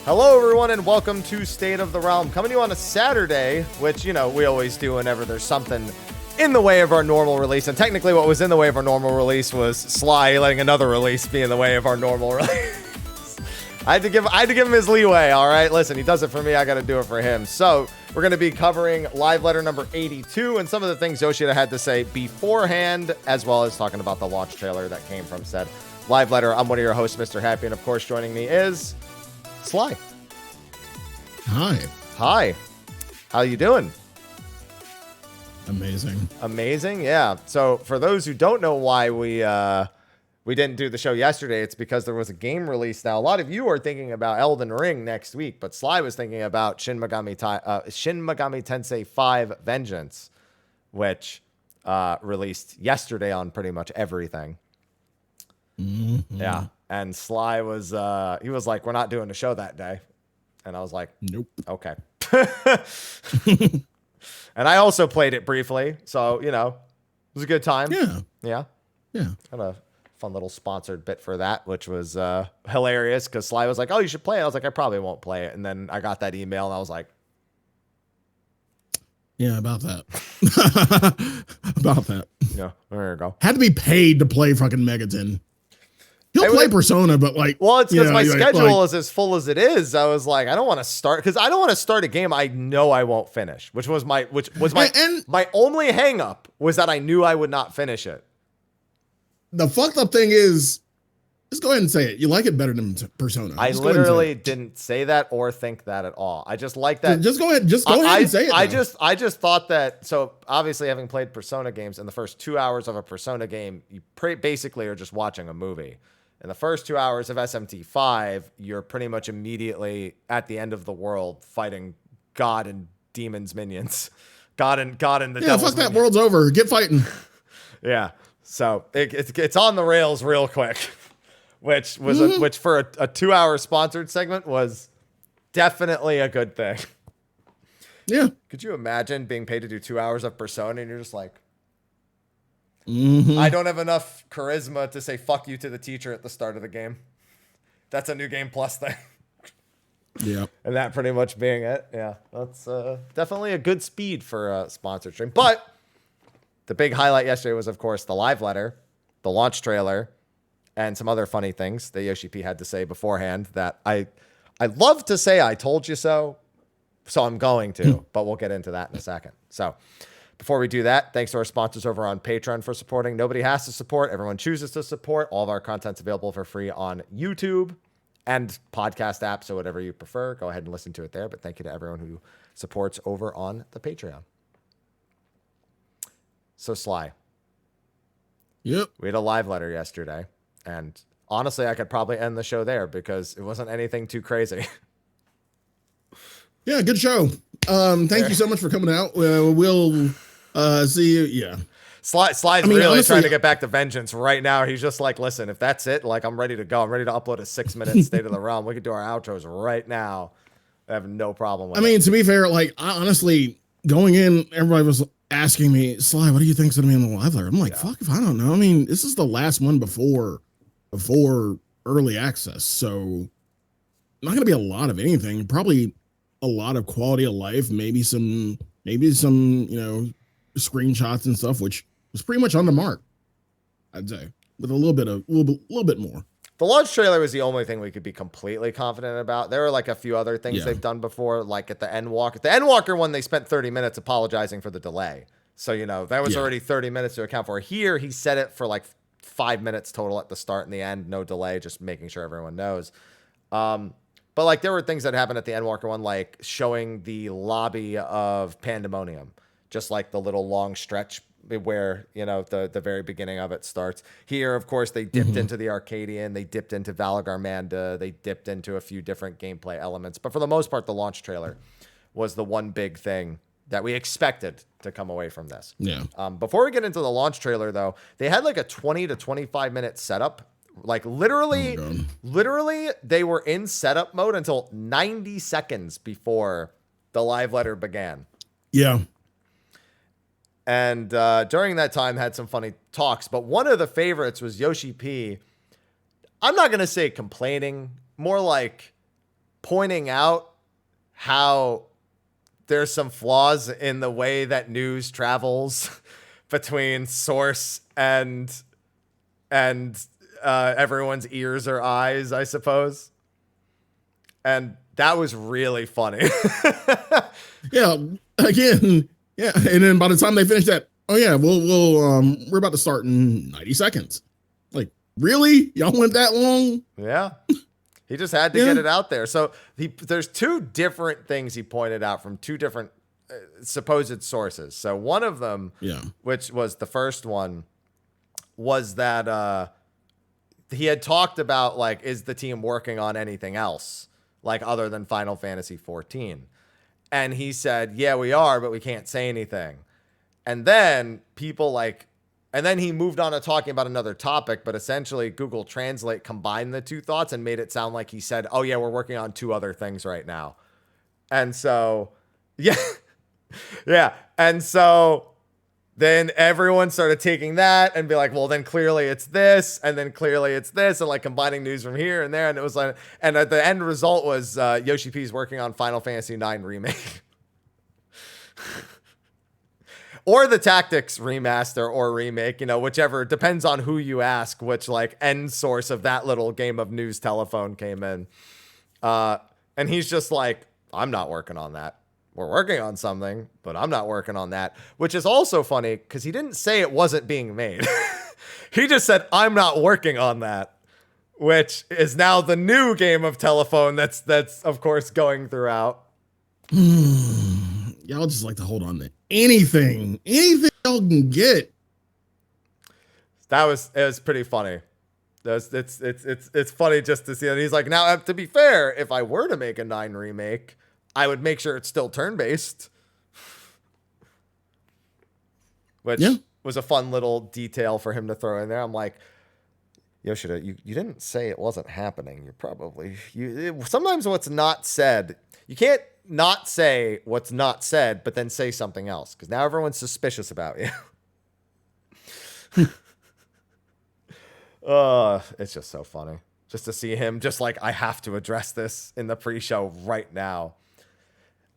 Hello, everyone, and welcome to State of the Realm. Coming to you on a Saturday, which, we always do whenever there's something in the way of our normal release. And technically what was in the way of our normal release was Sly letting another release be in the way of our normal release. I had to give him his leeway, all right? Listen, he does it for me. I got to do it for him. So we're going to be covering live letter number 82 and some of the things Yoshida had to say beforehand, as well as talking about the launch trailer that came from said live letter. I'm one of your hosts, Mr. Happy, and of course joining me is Sly. Hi. How you doing? Amazing. Yeah. So for those who don't know why we didn't do the show yesterday, it's because there was a game release. Now a lot of you are thinking about Elden Ring next week, but Sly was thinking about Shin Megami Tensei 5 Vengeance, which released yesterday on pretty much everything. Mm-hmm. Yeah. And Sly was he was like, we're not doing a show that day. And I was like, nope. Okay. And I also played it briefly. So, it was a good time. Yeah. Had a fun little sponsored bit for that, which was hilarious because Sly was like, oh, you should play it. I was like, I probably won't play it. And then I got that email and I was like, yeah, about that. Yeah, there you go. Had to be paid to play fucking Megaton. He'll play Persona, but well, it's because my schedule is as full as it is. I was like, I don't want to start because I don't want to start a game I know I won't finish, which was my only hang up was that I knew I would not finish it. The fucked up thing is, just go ahead and say it. You like it better than Persona. I literally didn't say that or think that at all. I just like that. Just go ahead and say it. I just thought that. So obviously, having played Persona games, in the first 2 hours of a Persona game, you basically are just watching a movie. In the first 2 hours of SMT5, you're pretty much immediately at the end of the world fighting God and demons minions. God and the devil's fuck that minions. World's over. Get fighting. Yeah. So it's on the rails real quick, which was which for a 2 hour sponsored segment was definitely a good thing. Yeah. Could you imagine being paid to do 2 hours of Persona and you're just like, I don't have enough charisma to say fuck you to the teacher at the start of the game. That's a new game plus thing. Yeah. And that pretty much being it. Yeah. That's definitely a good speed for a sponsored stream. But the big highlight yesterday was, of course, the live letter, the launch trailer, and some other funny things that Yoshi P had to say beforehand that I love to say I told you so I'm going to, but we'll get into that in a second. So before we do that, thanks to our sponsors over on Patreon for supporting. Nobody has to support. Everyone chooses to support. All of our content's available for free on YouTube and podcast apps, so whatever you prefer, go ahead and listen to it there. But thank you to everyone who supports over on the Patreon. So Sly. Yep. We had a live letter yesterday, and honestly, I could probably end the show there because it wasn't anything too crazy. Yeah, good show. Thank you so much for coming out. We'll see you. Yeah. Sly's really honestly, trying to get back to Vengeance right now. He's just like, listen, if that's it, like I'm ready to go. I'm ready to upload a 6-minute State of the Realm. We could do our outros right now. I have no problem with it. To be fair, I honestly, going in, everybody was asking me, Sly, what do you think's going to be in the live letter? I'm like, fuck if I don't know. This is the last one before early access. So not going to be a lot of anything. Probably a lot of quality of life, maybe some, screenshots and stuff, which was pretty much on the mark, I'd say, with a little bit more. The launch trailer was the only thing we could be completely confident about. There were a few other things they've done before, like at the Endwalker. The Endwalker one, they spent 30 minutes apologizing for the delay. So, that was already 30 minutes to account for. Here, he said it for 5 minutes total at the start and the end, no delay, just making sure everyone knows. But there were things that happened at the Endwalker one, like showing the lobby of Pandemonium, just like the little long stretch where, the very beginning of it starts. Here, of course, they dipped into the Arcadian, they dipped into Valagarmanda, they dipped into a few different gameplay elements. But for the most part, the launch trailer was the one big thing that we expected to come away from this. Yeah. Before we get into the launch trailer, though, they had a 20 to 25 minute setup. Literally, they were in setup mode until 90 seconds before the live letter began. Yeah. And during that time, had some funny talks. But one of the favorites was Yoshi P. I'm not going to say complaining, more like pointing out how there's some flaws in the way that news travels between source and everyone's ears or eyes, I suppose. And that was really funny. Yeah. Again. Yeah. And then by the time they finish that, oh yeah, we're about to start in 90 seconds. Like, really? Y'all went that long? Yeah. He just had to get it out there. So there's two different things he pointed out from two different supposed sources. So one of them, which was the first one, was that he had talked about, like, is the team working on anything else, like, other than Final Fantasy 14? And he said, yeah, we are, but we can't say anything. And then and then he moved on to talking about another topic, but essentially Google Translate combined the two thoughts and made it sound like he said, oh yeah, we're working on two other things right now. And so, yeah. Yeah. And so then everyone started taking that and be like, well, then clearly it's this, and then clearly it's this, and like combining news from here and there. And it was like, and the end result was Yoshi P's working on Final Fantasy IX Remake. Or the Tactics remaster or remake, whichever, depends on who you ask, which like end source of that little game of news telephone came in. And he's just like, I'm not working on that. We're working on something, but I'm not working on that, which is also funny because he didn't say it wasn't being made. He just said, I'm not working on that, which is now the new game of telephone that's of course going throughout. Y'all just like to hold on to anything y'all can get. It was pretty funny. It's funny just to see that he's like, now to be fair, if I were to make a 9 remake, I would make sure it's still turn-based, which was a fun little detail for him to throw in there. I'm like, Yoshida, you didn't say it wasn't happening. You're probably sometimes what's not said, you can't not say what's not said, but then say something else, because now everyone's suspicious about you. It's just so funny just to see him just like, I have to address this in the pre-show right now.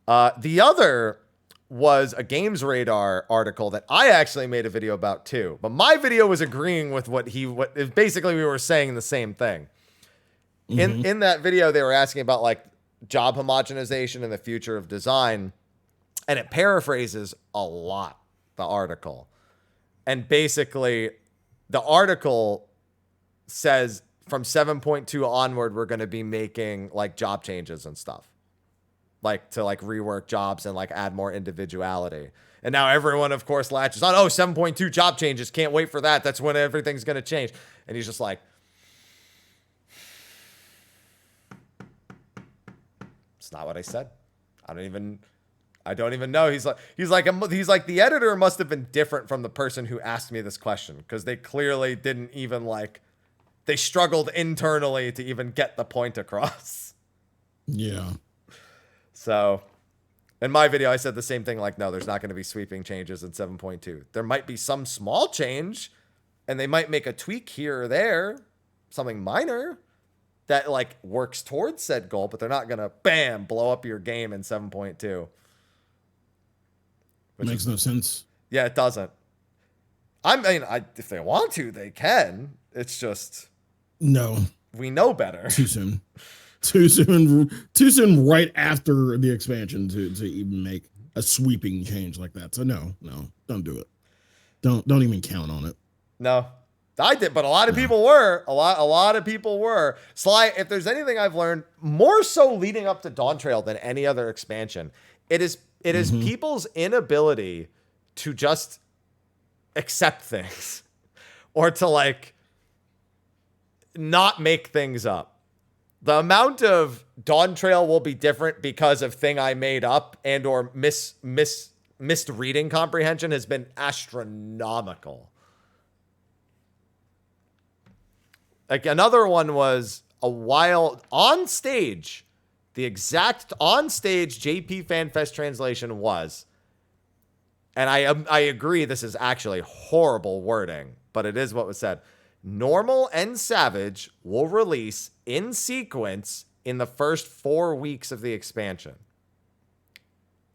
The other was a Games Radar article that I actually made a video about too, but my video was agreeing with what basically we were saying the same thing. In that video, they were asking about like job homogenization and the future of design, and it paraphrases a lot the article. And basically the article says from 7.2 onward, we're going to be making like job changes and stuff, like to like rework jobs and like add more individuality. And now everyone, of course, latches on, 7.2 job changes. Can't wait for that. That's when everything's going to change. And he's just like, it's not what I said. I don't even know. He's like, the editor must have been different from the person who asked me this question, because they clearly didn't even like, they struggled internally to even get the point across. Yeah. So in my video, I said the same thing. Like, no, there's not going to be sweeping changes in 7.2. There might be some small change, and they might make a tweak here or there, something minor that like works towards said goal, but they're not going to bam, blow up your game in 7.2. Makes no sense. Yeah, it doesn't. I mean, if they want to, they can. It's just, no, we know better. Too soon. Too soon right after the expansion to even make a sweeping change like that. So no, don't do it. Don't even count on it. No, I did, but a lot of people were. A lot of people were. Sly, if there's anything I've learned, more so leading up to Dawn Trail than any other expansion, it is people's inability to just accept things or to like not make things up. The amount of Dawn Trail will be different because of thing I made up and or missed reading comprehension has been astronomical. Like another one was a while on stage. The exact on stage JP FanFest translation was, and I agree this is actually horrible wording, but it is what was said. Normal and Savage will release in sequence in the first 4 weeks of the expansion.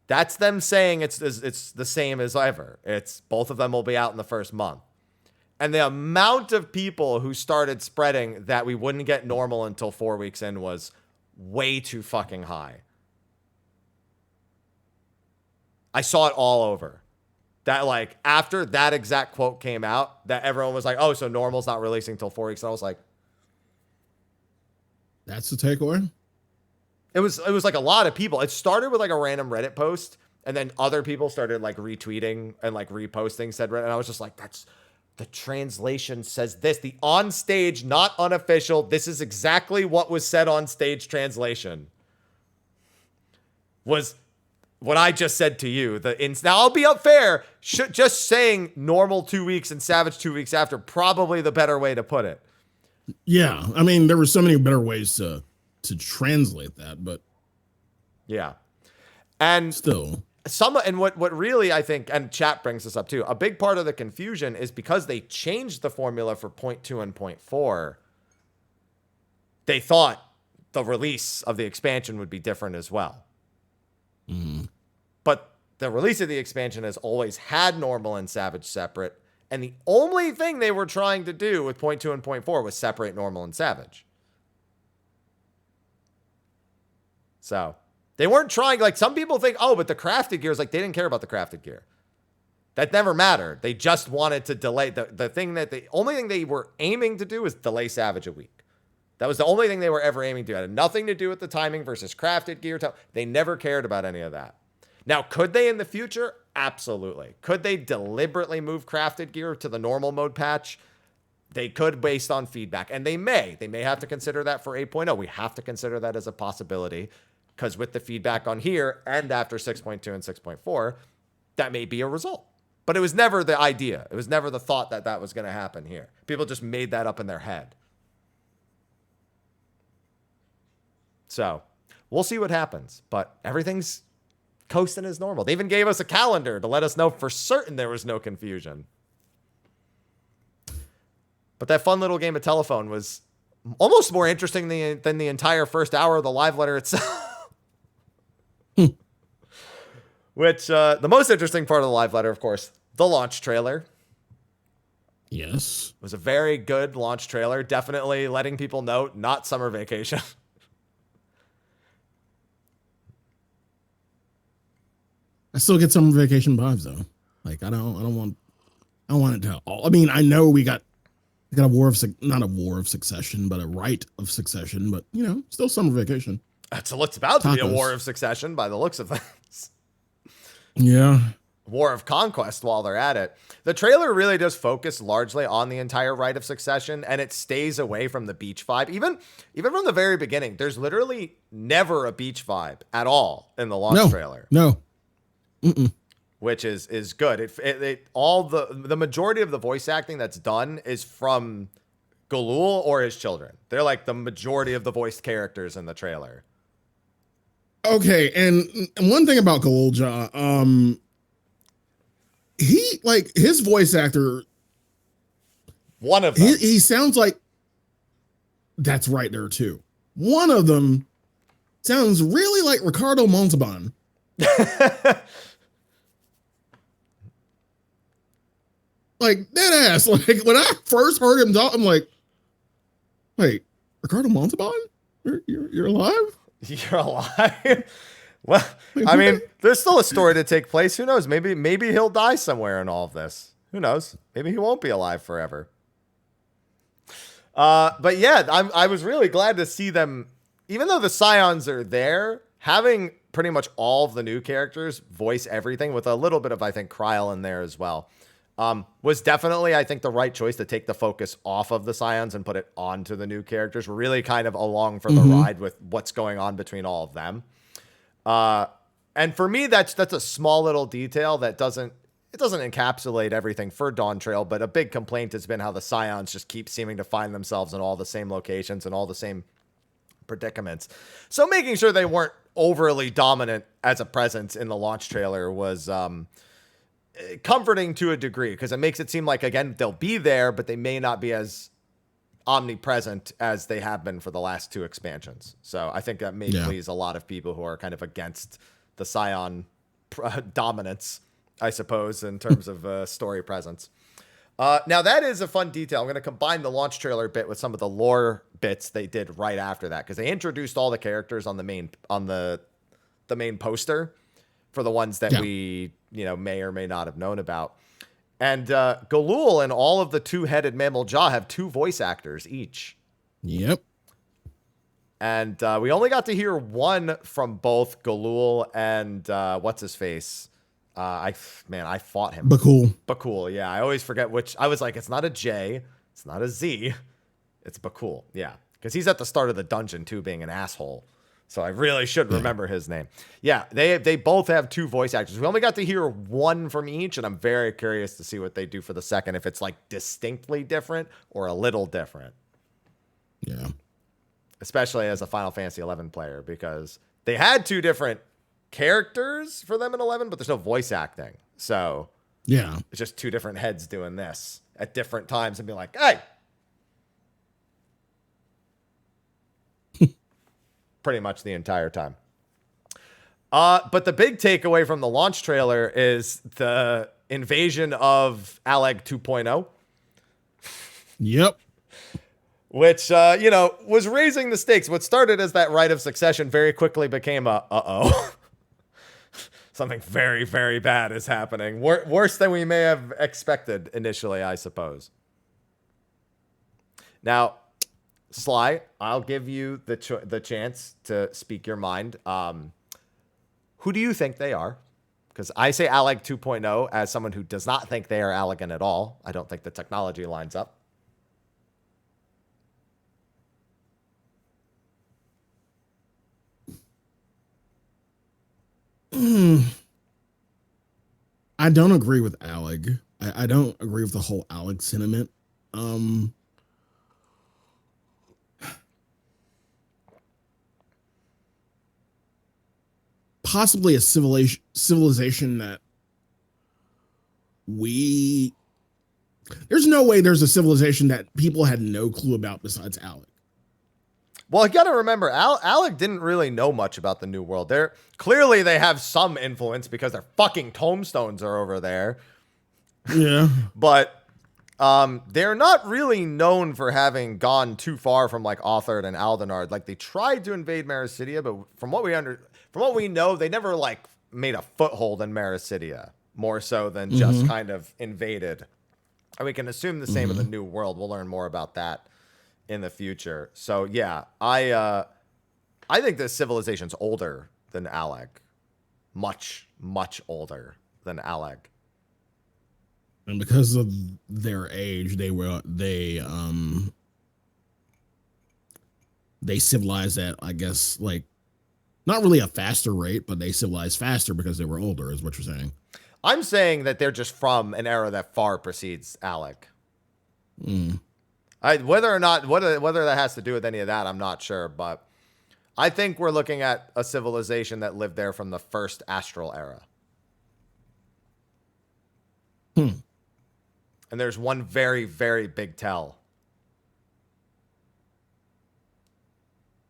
That's them saying it's the same as ever. It's both of them will be out in the first month. And the amount of people who started spreading that we wouldn't get normal until 4 weeks in was way too fucking high. I saw it all over. That, like, after that exact quote came out, that everyone was like, oh, so normal's not releasing until 4 weeks. And I was like, that's the takeaway? It was like a lot of people. It started with like a random Reddit post, and then other people started like retweeting and like reposting said Reddit. And I was just like, that's the translation says this. The on stage, not unofficial. This is exactly what was said on stage translation. Was what I just said to you. Now I'll be unfair. Just saying normal 2 weeks and Savage 2 weeks after, probably the better way to put it. Yeah. I mean, there were so many better ways to translate that, but yeah. And still what really, I think, and chat brings this up too, a big part of the confusion is because they changed the formula for 0.2 and 0.4, they thought the release of the expansion would be different as well. Mm-hmm. But the release of the expansion has always had normal and Savage separate, and the only thing they were trying to do with 0.2 and 0.4 was separate normal and Savage. So they weren't trying, like some people think, oh, but the crafted gear is like, they didn't care about the crafted gear. That never mattered. They just wanted to delay the only thing they were aiming to do was delay Savage a week. That was the only thing they were ever aiming to do. It had nothing to do with the timing versus crafted gear. They never cared about any of that. Now, could they in the future? Absolutely. Could they deliberately move crafted gear to the normal mode patch? They could based on feedback, and they may. They may have to consider that for 8.0. We have to consider that as a possibility. Because with the feedback on here and after 6.2 and 6.4, that may be a result. But it was never the idea. It was never the thought that that was going to happen here. People just made that up in their head. So we'll see what happens. But everything's coasting as normal. They even gave us a calendar to let us know for certain there was no confusion. But that fun little game of telephone was almost more interesting than the entire first hour of the live letter itself. Which, the most interesting part of the live letter, of course, the launch trailer. Yes. It was a very good launch trailer. Definitely letting people know, not summer vacation. I still get summer vacation vibes though. Like I don't want it to all. I mean, I know we got a not a war of succession, but a right of succession, but you know, still summer vacation. That's what's about to be a war of succession by the looks of things. Yeah. War of conquest while they're at it. The trailer really does focus largely on the entire rite of succession, and it stays away from the beach vibe. Even from the very beginning, there's literally never a beach vibe at all in the launch trailer. No. Mm-mm. Which is good. All the majority of the voice acting that's done is from Galul or his children. They're like the majority of the voiced characters in the trailer. Okay, and one thing about Galulja, he like his voice actor. One of them. He sounds like. That's right there too. One of them sounds really like Ricardo Montalban. Like dead ass. Like when I first heard him talk, I'm like, wait, Ricardo Montalban? You're alive? You're alive? Well, I mean, there's still a story to take place. Who knows? Maybe he'll die somewhere in all of this. Who knows? Maybe he won't be alive forever. But yeah, I was really glad to see them, even though the Scions are there, having pretty much all of the new characters voice everything with a little bit of, I think, Kryl in there as well. Was definitely, I think, the right choice to take the focus off of the Scions and put it onto the new characters. We're really kind of along for the ride with what's going on between all of them. And for me, that's a small little detail that doesn't encapsulate everything for Dawn Trail, but a big complaint has been how the Scions just keep seeming to find themselves in all the same locations and all the same predicaments. So making sure they weren't overly dominant as a presence in the launch trailer was comforting to a degree, because it makes it seem like, again, they'll be there, but they may not be as omnipresent as they have been for the last 2 expansions. So I think that may please a lot of people who are kind of against the Scion dominance, I suppose, in terms of story presence. Now, that is a fun detail. I'm going to combine the launch trailer bit with some of the lore bits they did right after that, because they introduced all the characters on the main poster for the ones that we may or may not have known about. And Galul and all of the 2-headed mammal jaw have 2 voice actors each. Yep. And we only got to hear one from both Galul and what's his face. I fought him. Bakul, yeah. I always forget which. I was like, it's not a J, it's not a Z, it's Bakul. Yeah, because he's at the start of the dungeon too, being an asshole. So I really should remember his name. Yeah, they both have 2 voice actors. We only got to hear one from each, and I'm very curious to see what they do for the second, if it's like distinctly different or a little different. Yeah. Especially as a Final Fantasy 11 player, because they had 2 different characters for them in 11, but there's no voice acting. So yeah, it's just 2 different heads doing this at different times and be like, hey. Pretty much the entire time. But the big takeaway from the launch trailer is the invasion of Alleg 2.0. Yep. Which, was raising the stakes. What started as that rite of succession very quickly became uh-oh. Something very, very bad is happening. Worse than we may have expected initially, I suppose. Now, Sly, I'll give you the chance to speak your mind. Who do you think they are? Because I say Alleg 2.0 as someone who does not think they are Allegan at all. I don't think the technology lines up. I don't agree with Alleg. I don't agree with the whole Alleg sentiment. Possibly a civilization that there's no way there's a civilization that people had no clue about besides Alleg. Well, you got to remember, Alleg didn't really know much about the New World. Clearly they have some influence because their fucking tombstones are over there. Yeah. But they're not really known for having gone too far from like Authard and Aldenard. Like, they tried to invade Marasidia, but from what we know, they never like made a foothold in Marasidia, more so than just kind of invaded. And we can assume the same in the New World. We'll learn more about that in the future. So yeah, I think this civilization's older than Alleg. Much, much older than Alleg. And because of their age, they civilized at, I guess, like, not really a faster rate, but they civilized faster because they were older, is what you're saying. I'm saying that they're just from an era that far precedes Alleg. Whether that has to do with any of that, I'm not sure, but I think we're looking at a civilization that lived there from the first astral era. And there's one very, very big tell.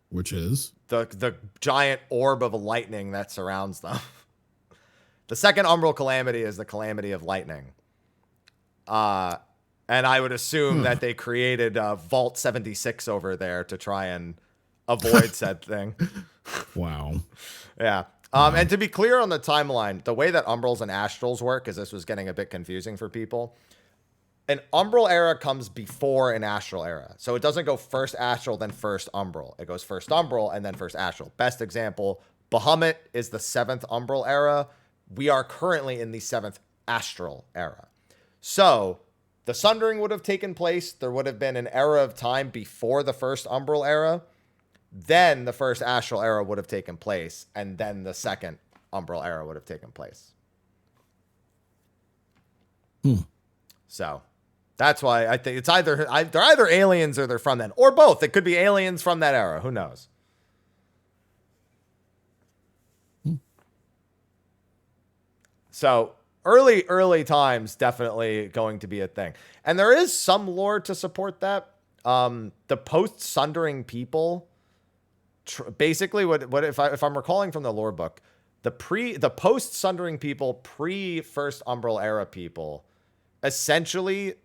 Which is? The giant orb of lightning that surrounds them. The second Umbral Calamity is the Calamity of Lightning. And I would assume that they created Vault 76 over there to try and avoid said thing. Wow. Yeah. And to be clear on the timeline, the way that Umbrals and Astrals work, because this was getting a bit confusing for people, an Umbral era comes before an Astral era. So it doesn't go first Astral, then first Umbral. It goes first Umbral, and then first Astral. Best example, Bahamut is the 7th Umbral era. We are currently in the 7th Astral era. So the Sundering would have taken place. There would have been an era of time before the first Umbral era. Then the first Astral era would have taken place. And then the second Umbral era would have taken place. So that's why I think it's they're either aliens or they're from then. Or both. It could be aliens from that era. Who knows? So early times, definitely going to be a thing. And there is some lore to support that. the post-sundering people, basically what if I'm recalling from the lore book, the post-sundering people, pre-first Umbral era people, essentially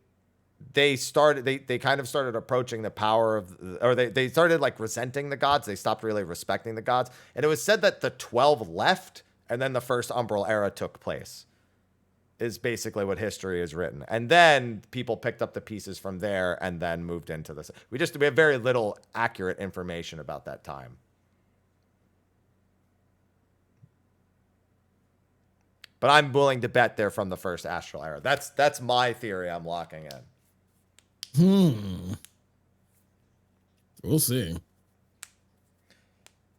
they kind of started approaching the power of, or they started like resenting the gods. They stopped really respecting the gods. And it was said that the 12 left and then the first Umbral era took place, is basically what history is written. And then people picked up the pieces from there and then moved into this. We have very little accurate information about that time. But I'm willing to bet they're from the first Astral era. That's my theory I'm locking in. We'll see.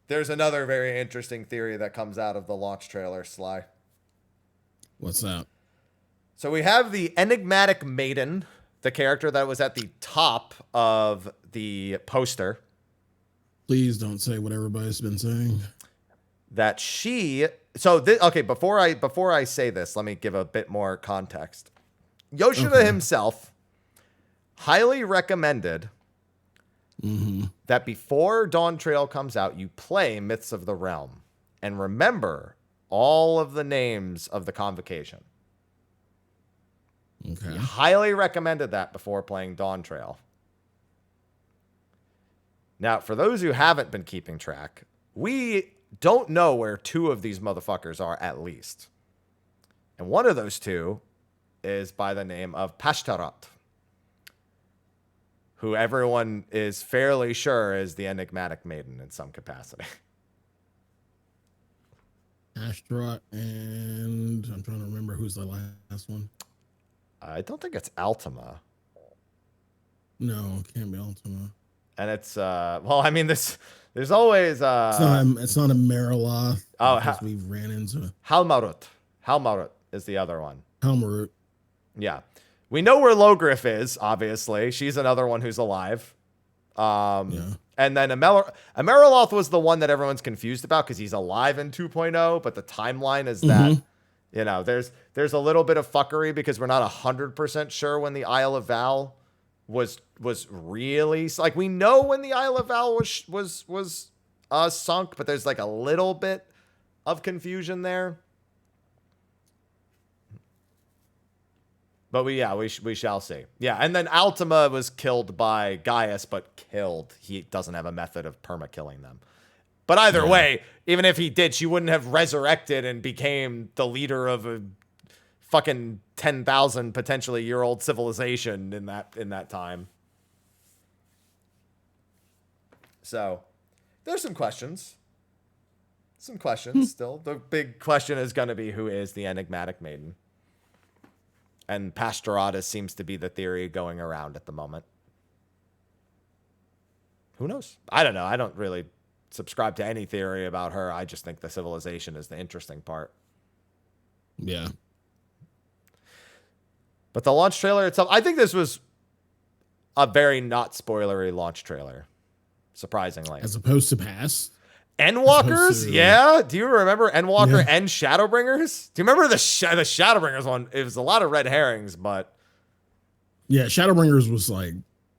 There's another very interesting theory that comes out of the launch trailer, Sly. What's that? So we have the enigmatic maiden, the character that was at the top of the poster. Please don't say what everybody's been saying. That she... So, okay, before I say this, let me give a bit more context. Yoshida himself highly recommended that before Dawn Trail comes out, you play Myths of the Realm and remember all of the names of the Convocation. Okay. He highly recommended that before playing Dawn Trail. Now, for those who haven't been keeping track, we don't know where two of these motherfuckers are at least. And one of those two is by the name of Pashtarat, who everyone is fairly sure is the enigmatic maiden in some capacity. Ashtaroth, and I'm trying to remember who's the last one. I don't think it's Altima. No, it can't be Altima. And it's well, I mean, there's always it's not a Mariloth. Oh, we ran into Halmarut. Halmarut is the other one. Halmarut. Yeah. We know where Logriff is, obviously. She's another one who's alive. Yeah. And then Ameriloth was the one that everyone's confused about because he's alive in 2.0, but the timeline is that, you know, there's a little bit of fuckery because we're not 100% sure when the Isle of Val was really, like, we know when the Isle of Val was sunk, but there's like a little bit of confusion there. But we shall see. Yeah, and then Altima was killed by Gaius, but killed. He doesn't have a method of perma-killing them. But either way, even if he did, she wouldn't have resurrected and became the leader of a fucking 10,000 potentially year-old civilization in that time. So, there's some questions. Some questions still. The big question is going to be, who is the enigmatic maiden? And Pastorata seems to be the theory going around at the moment. Who knows? I don't know. I don't really subscribe to any theory about her. I just think the civilization is the interesting part. Yeah. But the launch trailer itself, I think this was a very not spoilery launch trailer, surprisingly. As opposed to past? Endwalkers? Yeah. Do you remember Endwalker and Shadowbringers? Do you remember the Shadowbringers one? It was a lot of red herrings, but... Yeah, Shadowbringers was like,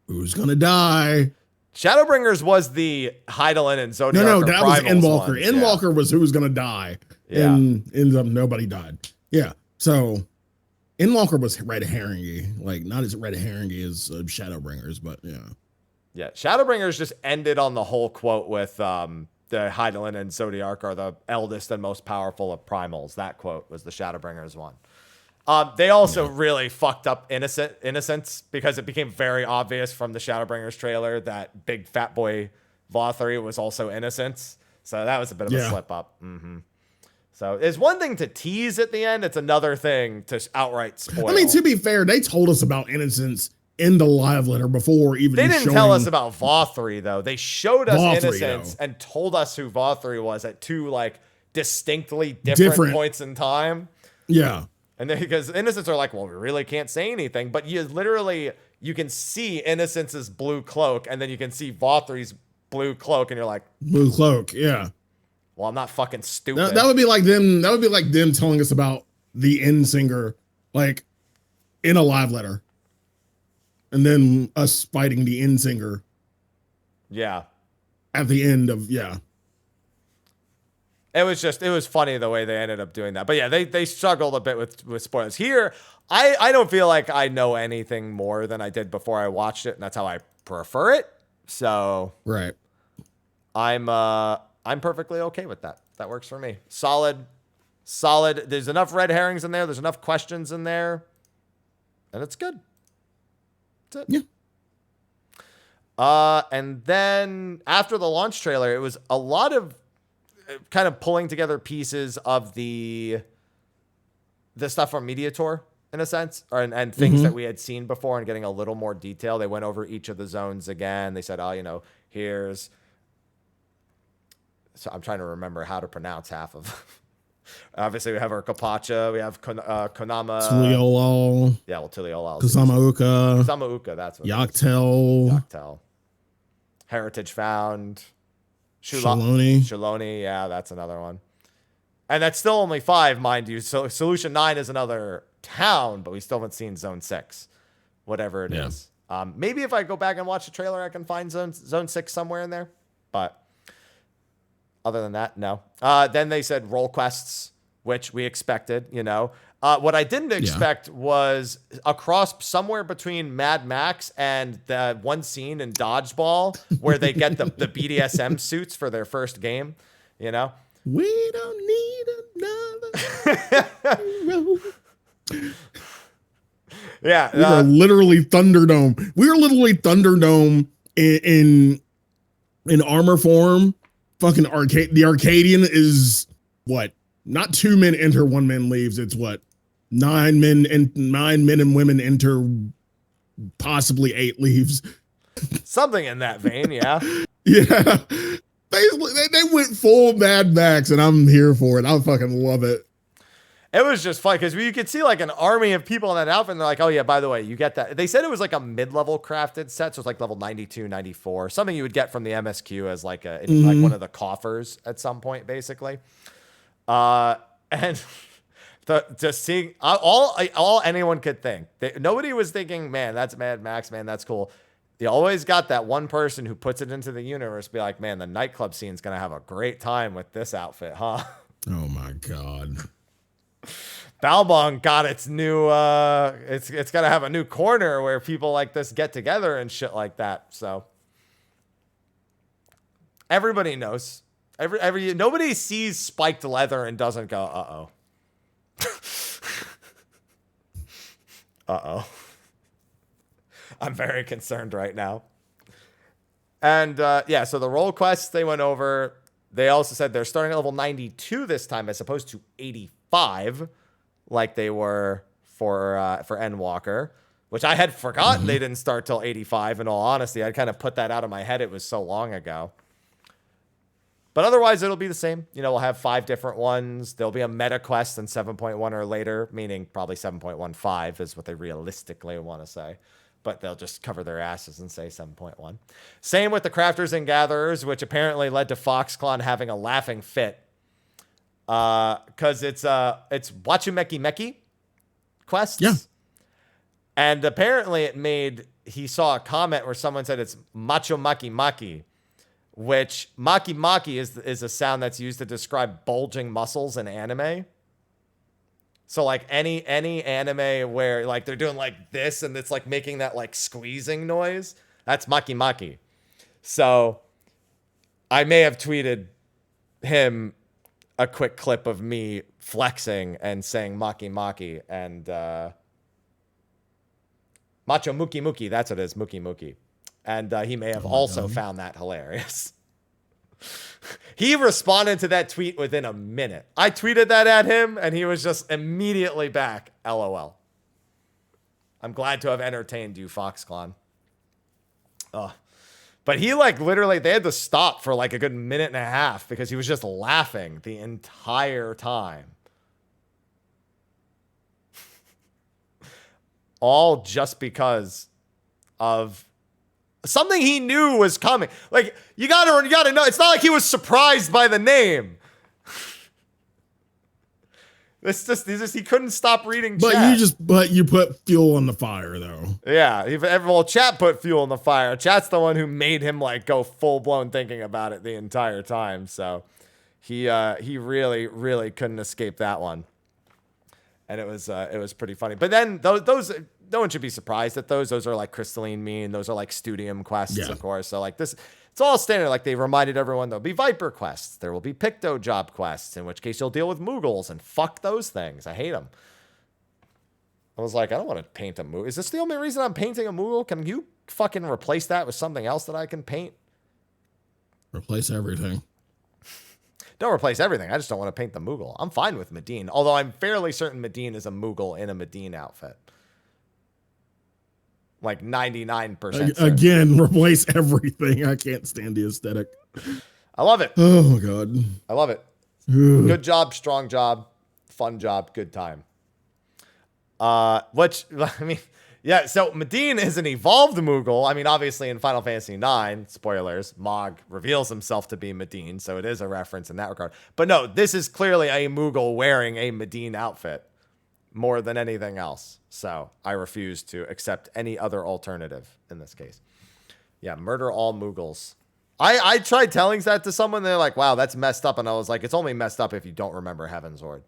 who's going to die? Shadowbringers was the Hydaelyn and Zodiac. No, that was Endwalker. Endwalker was who was going to die. Yeah. And ended up nobody died. Yeah. So Endwalker was red herringy. Like, not as red herringy as Shadowbringers, but yeah. Yeah. Shadowbringers just ended on the whole quote with the Hydaelyn and Zodiac are the eldest and most powerful of primals. That quote was the Shadowbringers one. They also really fucked up Innocence because it became very obvious from the Shadowbringers trailer that big fat boy Vothry was also Innocence. So that was a bit of a slip up. So it's one thing to tease at the end. It's another thing to outright spoil. I mean, to be fair, they told us about Innocence in the live letter before even They didn't tell us about Vothry, though. They showed us Innocence and told us who Vothry was at two, like, distinctly different points in time. Yeah. And then because Innocents are like, well, we really can't say anything. But you can see Innocence's blue cloak, and then you can see Vothry's blue cloak, and you're like... Blue cloak, yeah. Well, I'm not fucking stupid. That would be like them telling us about the End Singer, like, in a live letter. and then us fighting the end singer. Yeah. At the end of It was funny the way they ended up doing that. But yeah, they struggled a bit with spoilers. Here, I don't feel like I know anything more than I did before I watched it, and that's how I prefer it. So right. I'm perfectly okay with that. That works for me. Solid. There's enough red herrings in there. There's enough questions in there. And it's good. That's it. Yeah. And then after the launch trailer, it was a lot of kind of pulling together pieces of the stuff from Media Tour in a sense, and things that we had seen before and getting a little more detail. They went over each of the zones again. They said, here's, so I'm trying to remember how to pronounce half of, obviously we have our Kapacha, we have Konama. Tuliolal. Yeah, well, Tuliolal. Kusama-uka. That's what Yaktel. Heritage Found. Shaloni. Yeah, that's another one. And that's still only 5, mind you. So Solution 9 is another town, but we still haven't seen Zone 6, whatever it is. Maybe if I go back and watch the trailer, I can find Zone 6 somewhere in there. But other than that, no. Then they said role quests, which we expected, What I didn't expect was across somewhere between Mad Max and the one scene in Dodgeball where they get the BDSM suits for their first game, We don't need another hero. Yeah. We are literally Thunderdome. We are literally Thunderdome in armor form. Fucking the Arcadian is what? Not 2 men enter, 1 man leaves. It's what? 9 men and women enter, possibly 8 leaves. Something in that vein, yeah. Yeah. They went full Mad Max, and I'm here for it. I fucking love it. It was just fun because you could see like an army of people in that outfit, and they're like, oh yeah, by the way, you get that. They said it was like a mid-level crafted set, so it's like level 92, 94, something you would get from the MSQ as like like one of the coffers at some point, basically. And just seeing all anyone could think. Nobody was thinking, man, that's Mad Max, man, that's cool. You always got that one person who puts it into the universe, be like, man, the nightclub scene's gonna have a great time with this outfit, huh? Oh my god. Balbong got its new it's gonna have a new corner where people like this get together and shit like that. So everybody knows. Nobody sees spiked leather and doesn't go, uh-oh. Uh-oh. I'm very concerned right now. And so the role quests they went over, they also said they're starting at level 92 this time as opposed to 85 like they were for Endwalker, which I had forgotten they didn't start till 85 in all honesty. I'd kind of put that out of my head. It was so long ago. But otherwise, it'll be the same. We'll have 5 different ones. There'll be a meta quest in 7.1 or later, meaning probably 7.15 is what they realistically want to say. But they'll just cover their asses and say 7.1. Same with the Crafters and Gatherers, which apparently led to Foxclon having a laughing fit. Because it's Wachumeki Meki quests. Yeah. And apparently he saw a comment where someone said it's Macho Maki Maki, which Maki Maki is a sound that's used to describe bulging muscles in anime. So like any anime where like they're doing like this and it's like making that like squeezing noise, that's Maki Maki. So I may have tweeted him a quick clip of me flexing and saying Maki Maki and Macho Muki Muki, that's what it is, Muki Muki. And he may have also found that hilarious. He responded to that tweet within a minute. I tweeted that at him, and he was just immediately back, LOL. I'm glad to have entertained you, Foxclon. But he, like, literally, they had to stop for, like, a good minute and a half because he was just laughing the entire time. All just because of something he knew was coming. Like, you gotta know, it's not like he was surprised by the name. He couldn't stop reading But chat. you put fuel on the fire though. Yeah, well, chat put fuel in the fire. Chat's the one who made him like go full blown thinking about it the entire time. So he really really couldn't escape that one, and it was pretty funny. But then those no one should be surprised at those. Those are like crystalline mean. Those are like studium quests, of course. So like this. It's all standard. Like they reminded everyone there'll be Viper quests. There will be Picto Job quests, in which case you'll deal with Moogles, and fuck those things. I hate them. I was like, I don't want to paint a Moogle. Is this the only reason I'm painting a Moogle? Can you fucking replace that with something else that I can paint? Replace everything. Don't replace everything. I just don't want to paint the Moogle. I'm fine with Medine, although I'm fairly certain Medine is a Moogle in a Medine outfit. Like 99%. Again, replace everything. I can't stand the aesthetic. I love it. Oh my God. I love it. Good job, strong job, fun job, good time. Which, I mean, yeah, so Medine is an evolved Moogle. I mean, obviously in Final Fantasy IX, spoilers, Mog reveals himself to be Medine, so it is a reference in that regard. But no, this is clearly a Moogle wearing a Medine outfit more than anything else. So I refuse to accept any other alternative in this case. Yeah, murder all Moogles. I tried telling that to someone. They're like, wow, that's messed up. And I was like, it's only messed up if you don't remember Heavensward.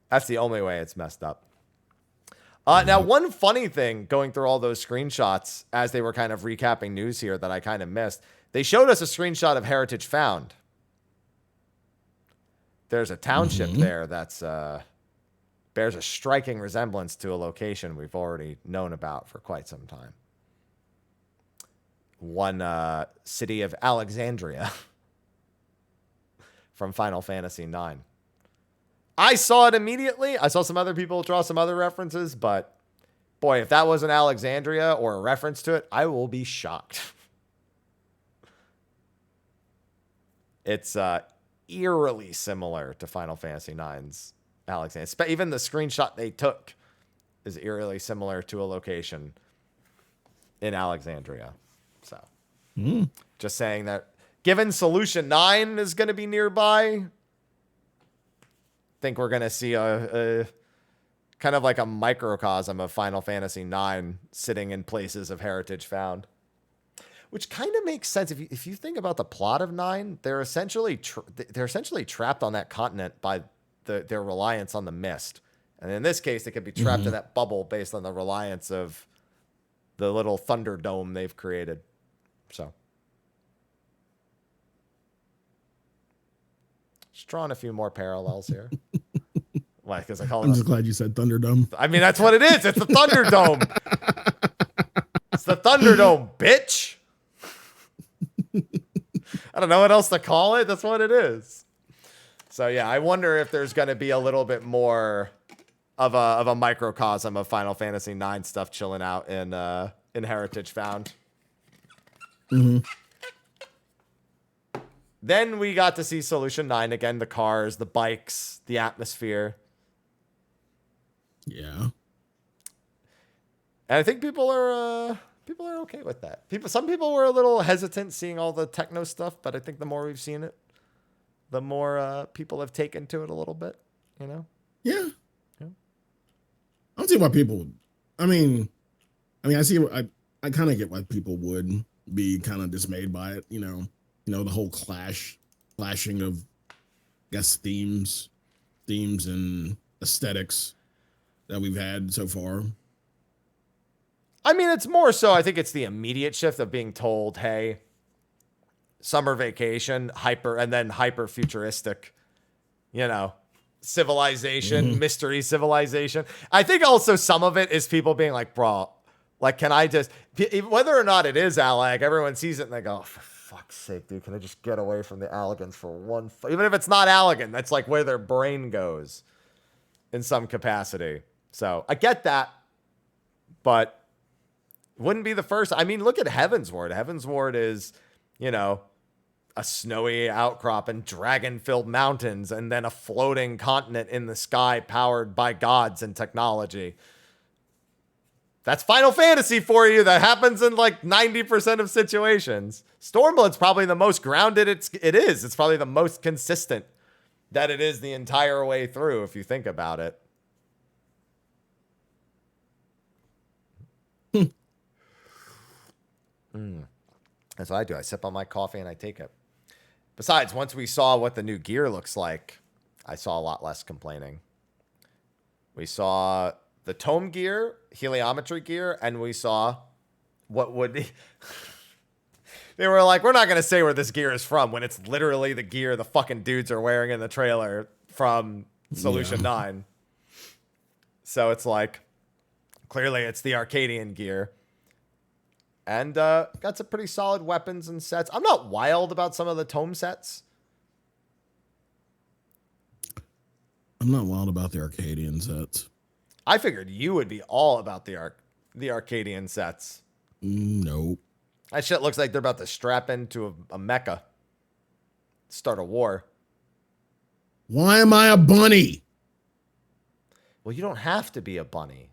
That's the only way it's messed up. Now, one funny thing going through all those screenshots as they were kind of recapping news here that I kind of missed, they showed us a screenshot of Heritage Found. There's a township there that's bears a striking resemblance to a location we've already known about for quite some time. One city of Alexandria from Final Fantasy IX. I saw it immediately. I saw some other people draw some other references, but boy, if that wasn't Alexandria or a reference to it, I will be shocked. It's eerily similar to Final Fantasy IX's Alexandria. Even the screenshot they took is eerily similar to a location in Alexandria. So, just saying that given Solution 9 is going to be nearby, think we're going to see a kind of like a microcosm of Final Fantasy IX sitting in places of Heritage Found, which kind of makes sense. If you think about the plot of 9, they're essentially trapped on that continent by their reliance on the mist. And in this case, they could be trapped in that bubble based on the reliance of the little thunder dome they've created. So just drawing a few more parallels here. Why? Because I'm just glad you said Thunderdome. I mean, that's what it is. It's the Thunderdome. It's the Thunderdome, bitch. I don't know what else to call it. That's what it is. So yeah, I wonder if there's going to be a little bit more of a microcosm of Final Fantasy IX stuff chilling out in Heritage Found. Then we got to see Solution 9 again, the cars, the bikes, the atmosphere. Yeah. And I think people are okay with that. Some people were a little hesitant seeing all the techno stuff, but I think the more we've seen it, the more people have taken to it a little bit, you know? Yeah. I don't see why people would. I mean, I see. I kind of get why people would be kind of dismayed by it. You know, the whole clashing of, I guess, themes and aesthetics that we've had so far. I mean, it's more so, I think it's the immediate shift of being told, hey, summer vacation, hyper futuristic, civilization, mystery civilization. I think also some of it is people being like, bro, like, can I just, whether or not it is Allag, everyone sees it and they go, oh, for fuck's sake, dude, can I just get away from the Allegans for one, even if it's not Allegan, that's like where their brain goes in some capacity. So I get that, but wouldn't be the first. I mean, look at Heavensward. Heavensward is, a snowy outcrop and dragon-filled mountains and then a floating continent in the sky powered by gods and technology. That's Final Fantasy for you. That happens in like 90% of situations. Stormblood's probably the most grounded it is. It's probably the most consistent that it is the entire way through, if you think about it. That's what I do. I sip on my coffee and I take it. Besides, once we saw what the new gear looks like, I saw a lot less complaining. We saw the tome gear, heliometry gear, and we saw what would be... They were like, we're not going to say where this gear is from when it's literally the gear the fucking dudes are wearing in the trailer from Solution 9. So it's like, clearly it's the Arcadian gear. And got some pretty solid weapons and sets. I'm not wild about some of the tome sets. I'm not wild about the Arcadian sets. I figured you would be all about the Arcadian sets. Nope. That shit looks like they're about to strap into a mecha. Start a war. Why am I a bunny? Well, you don't have to be a bunny.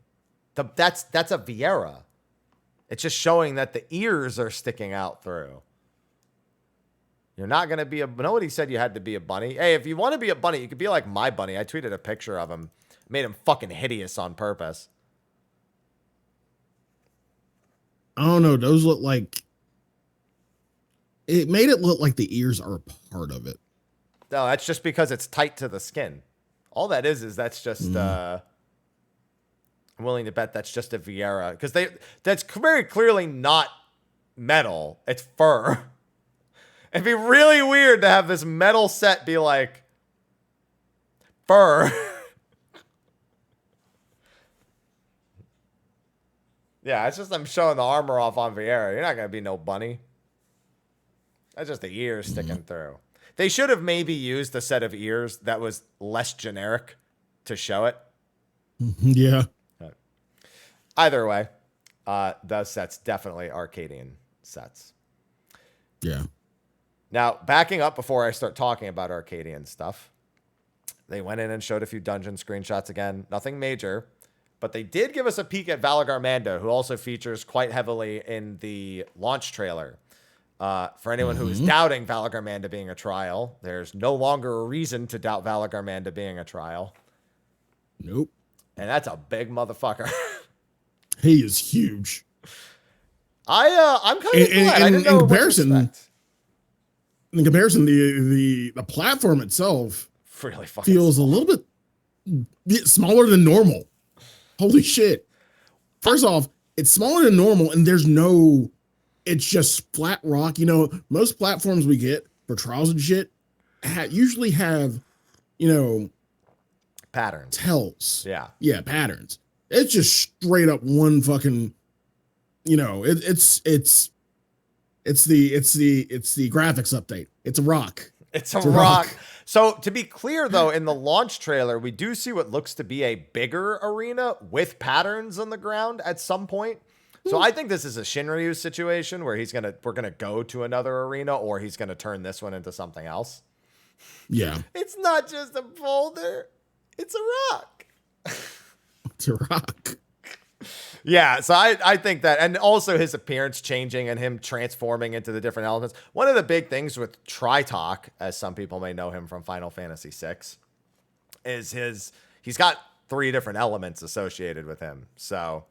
That's a Viera. It's just showing that the ears are sticking out through. You're not going to be nobody said you had to be a bunny. Hey, if you want to be a bunny, you could be like my bunny. I tweeted a picture of him. Made him fucking hideous on purpose. I don't know. Those look like... It made it look like the ears are a part of it. No, that's just because it's tight to the skin. All that is that's just... I'm willing to bet that's just a Viera. Because that's very clearly not metal. It's fur. It'd be really weird to have this metal set be like... fur. Yeah, it's just I'm showing the armor off on Viera. You're not going to be no bunny. That's just the ears sticking through. They should have maybe used a set of ears that was less generic to show it. Yeah. But either way, those sets definitely Arcadian sets. Yeah. Now, backing up before I start talking about Arcadian stuff, they went in and showed a few dungeon screenshots again. Nothing major. But they did give us a peek at Valagarmanda, who also features quite heavily in the launch trailer. For anyone who is doubting Valagarmanda being a trial, there's no longer a reason to doubt Valagarmanda being a trial. Nope. And that's a big motherfucker. He is huge. I'm kind of glad. I didn't know in comparison, the platform itself really fucking feels small. A little bit smaller than normal. Holy shit. First off, it's smaller than normal, and it's just flat rock. You know, most platforms we get for trials and shit usually have, patterns. Tells. Yeah. Yeah, patterns. It's just straight up one fucking, it's the graphics update. It's a rock. It's a rock. So to be clear, though, in the launch trailer, we do see what looks to be a bigger arena with patterns on the ground at some point. So I think this is a Shinryu situation where we're gonna go to another arena, or he's gonna turn this one into something else. Yeah. It's not just a boulder. It's a rock. It's a rock. Yeah, so I think that, and also his appearance changing and him transforming into the different elements. One of the big things with Tritok, as some people may know him from Final Fantasy VI, is he's got 3 different elements associated with him. So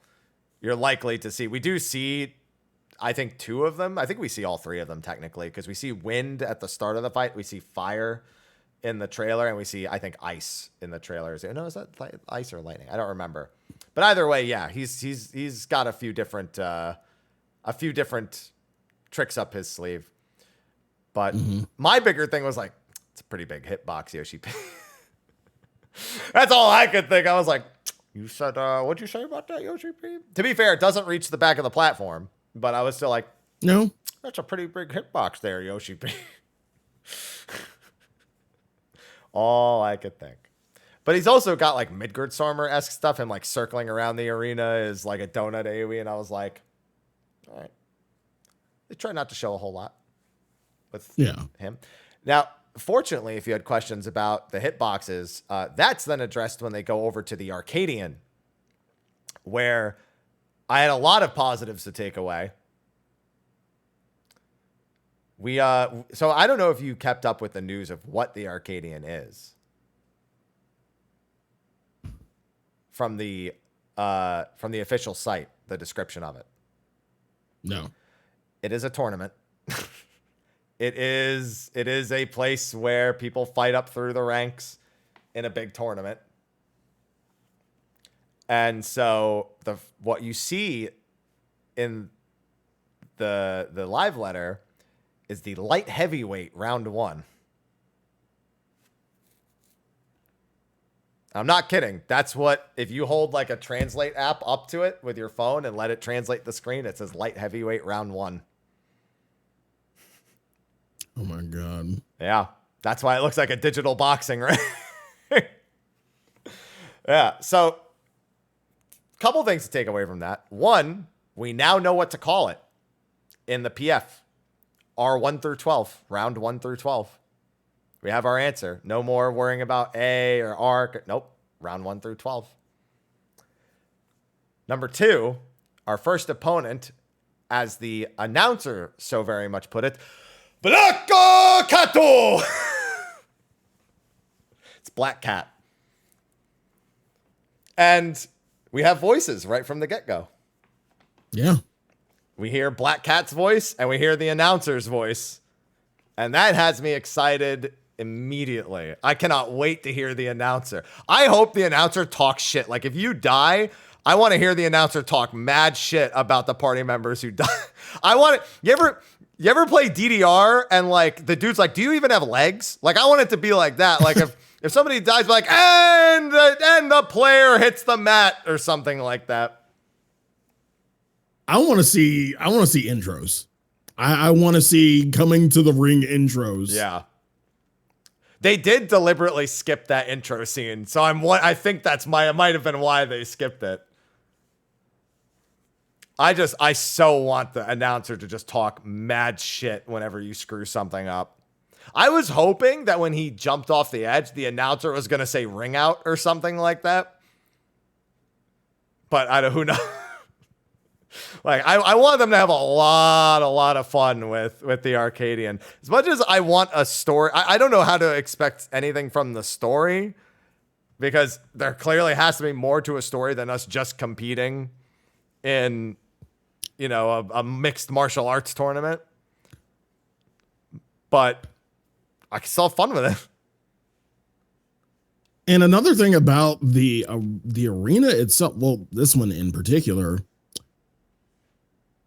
you're likely to see, we do see, I think 2 of them. I think we see all 3 of them technically, because we see wind at the start of the fight. We see fire in the trailer, and we see, I think, ice in the trailer. No, is that ice or lightning? I don't remember. But either way, yeah, he's got a few different tricks up his sleeve. But my bigger thing was like, it's a pretty big hitbox, Yoshi P. That's all I could think. I was like, you said, what'd you say about that, Yoshi P? To be fair, it doesn't reach the back of the platform, but I was still like, no, that's a pretty big hitbox there, Yoshi P. All I could think. But he's also got like Midgardsormr-esque stuff. Him like circling around the arena is like a donut AoE. And I was like, all right. They try not to show a whole lot with him. Now, fortunately, if you had questions about the hitboxes, that's then addressed when they go over to the Arcadian, where I had a lot of positives to take away. So I don't know if you kept up with the news of what the Arcadian is from the official site, the description of it. No. It is a tournament. It is a place where people fight up through the ranks in a big tournament. And so what you see in the live letter is the light heavyweight round 1. I'm not kidding. That's what, if you hold like a translate app up to it with your phone and let it translate the screen, it says light heavyweight round 1. Oh my God. Yeah. That's why it looks like a digital boxing, right? Yeah. So, couple things to take away from that. One, we now know what to call it in the PF. R1 through 12, round 1 through 12. We have our answer. No more worrying about A or R. Nope. Round 1 through 12. Number 2, our first opponent, as the announcer so very much put it, Black Cato! It's Black Cat. And we have voices right from the get-go. Yeah. We hear Black Cat's voice and we hear the announcer's voice. And that has me excited immediately. I cannot wait to hear the announcer. I hope the announcer talks shit. Like, if you die, I want to hear the announcer talk mad shit about the party members who die. I want it. You ever play DDR and like the dude's like, do you even have legs? Like, I want it to be like that. Like if somebody dies, like, and the player hits the mat or something like that. I want to see intros. I want to see coming to the ring intros. Yeah. They did deliberately skip that intro scene. So I think it might have been why they skipped it. I so want the announcer to just talk mad shit whenever you screw something up. I was hoping that when he jumped off the edge, the announcer was going to say ring out or something like that. But who knows? Like, I want them to have a lot of fun with the Arcadian. As much as I want a story, I don't know how to expect anything from the story, because there clearly has to be more to a story than us just competing in, a mixed martial arts tournament. But I can still have fun with it. And another thing about the arena itself, well, this one in particular,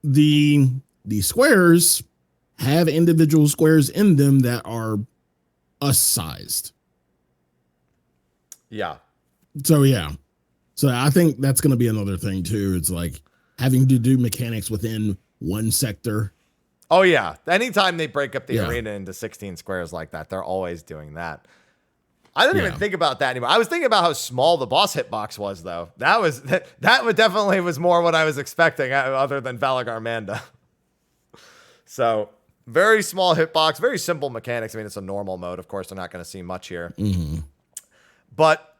the squares have individual squares in them that are us sized. Yeah. So I think that's going to be another thing too. It's like having to do mechanics within one sector. Oh yeah. Anytime they break up the arena into 16 squares like that, they're always doing that. I don't even think about that anymore. I was thinking about how small the boss hitbox was, though. That definitely was more what I was expecting, other than Valagar Manda. So, very small hitbox, very simple mechanics. I mean, it's a normal mode. Of course, they're not going to see much here. Mm-hmm. But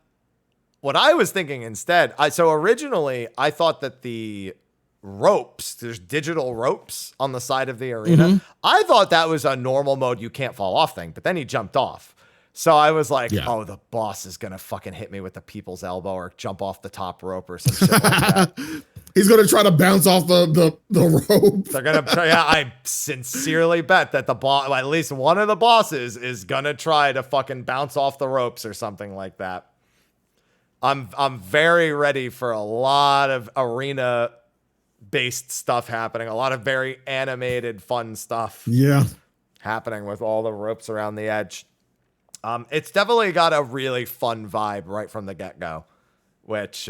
what I was thinking instead, so originally, I thought that the ropes, there's digital ropes on the side of the arena. Mm-hmm. I thought that was a normal mode, you can't fall off thing, but then he jumped off. So I was like, oh, the boss is going to fucking hit me with the people's elbow or jump off the top rope or some shit like that. He's going to try to bounce off the rope. They're going to try. Yeah, I sincerely bet that at least one of the bosses is going to try to fucking bounce off the ropes or something like that. I'm very ready for a lot of arena based stuff happening. A lot of very animated, fun stuff. Yeah. Happening with all the ropes around the edge. It's definitely got a really fun vibe right from the get-go, which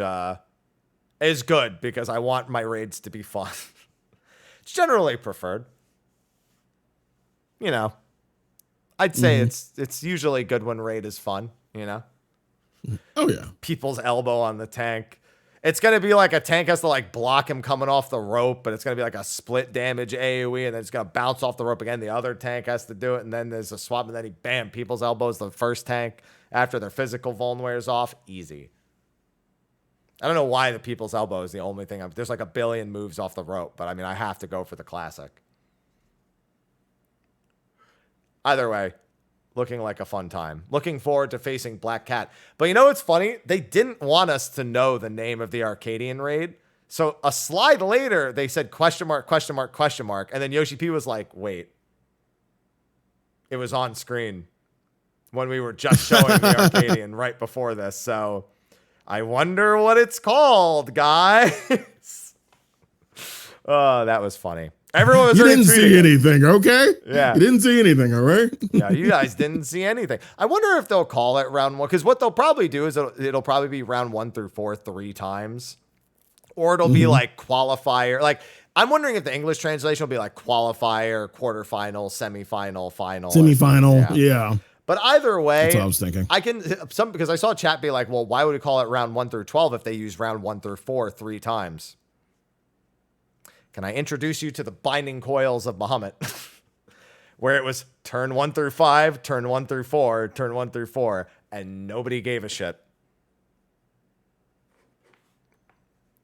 is good because I want my raids to be fun. It's generally preferred. I'd say it's usually good when raid is fun, Oh, yeah. People's elbow on the tank. It's going to be like a tank has to like block him coming off the rope, but it's going to be like a split damage AoE, and then it's going to bounce off the rope again. The other tank has to do it, and then there's a swap, and then bam, people's elbows the first tank after their physical vuln wears off. Easy. I don't know why the people's elbow is the only thing. There's like a billion moves off the rope, but I mean, I have to go for the classic. Either way, looking like a fun time. Looking forward to facing Black Cat. But you know what's funny? They didn't want us to know the name of the Arcadian raid. So a slide later, they said question mark, question mark, question mark. And then Yoshi P was like, wait. It was on screen when we were just showing the Arcadian right before this. So I wonder what it's called, guys. Oh, that was funny. Everyone was You didn't see anything, okay? Yeah. You didn't see anything, all right? Yeah, you guys didn't see anything. I wonder if they'll call it round 1, because what they'll probably do is it'll probably be round 1 through 4 3 times. Or it'll be like qualifier. Like, I'm wondering if the English translation will be like qualifier, quarterfinal, semifinal, final. Semifinal, yeah. But either way, that's what I was thinking. Because I saw chat be like, well, why would we call it round 1 through 12 if they use round 1 through 4 3 times? Can I introduce you to the binding coils of Muhammad? Where it was turn 1 through 5, turn 1 through 4, turn 1 through 4, and nobody gave a shit.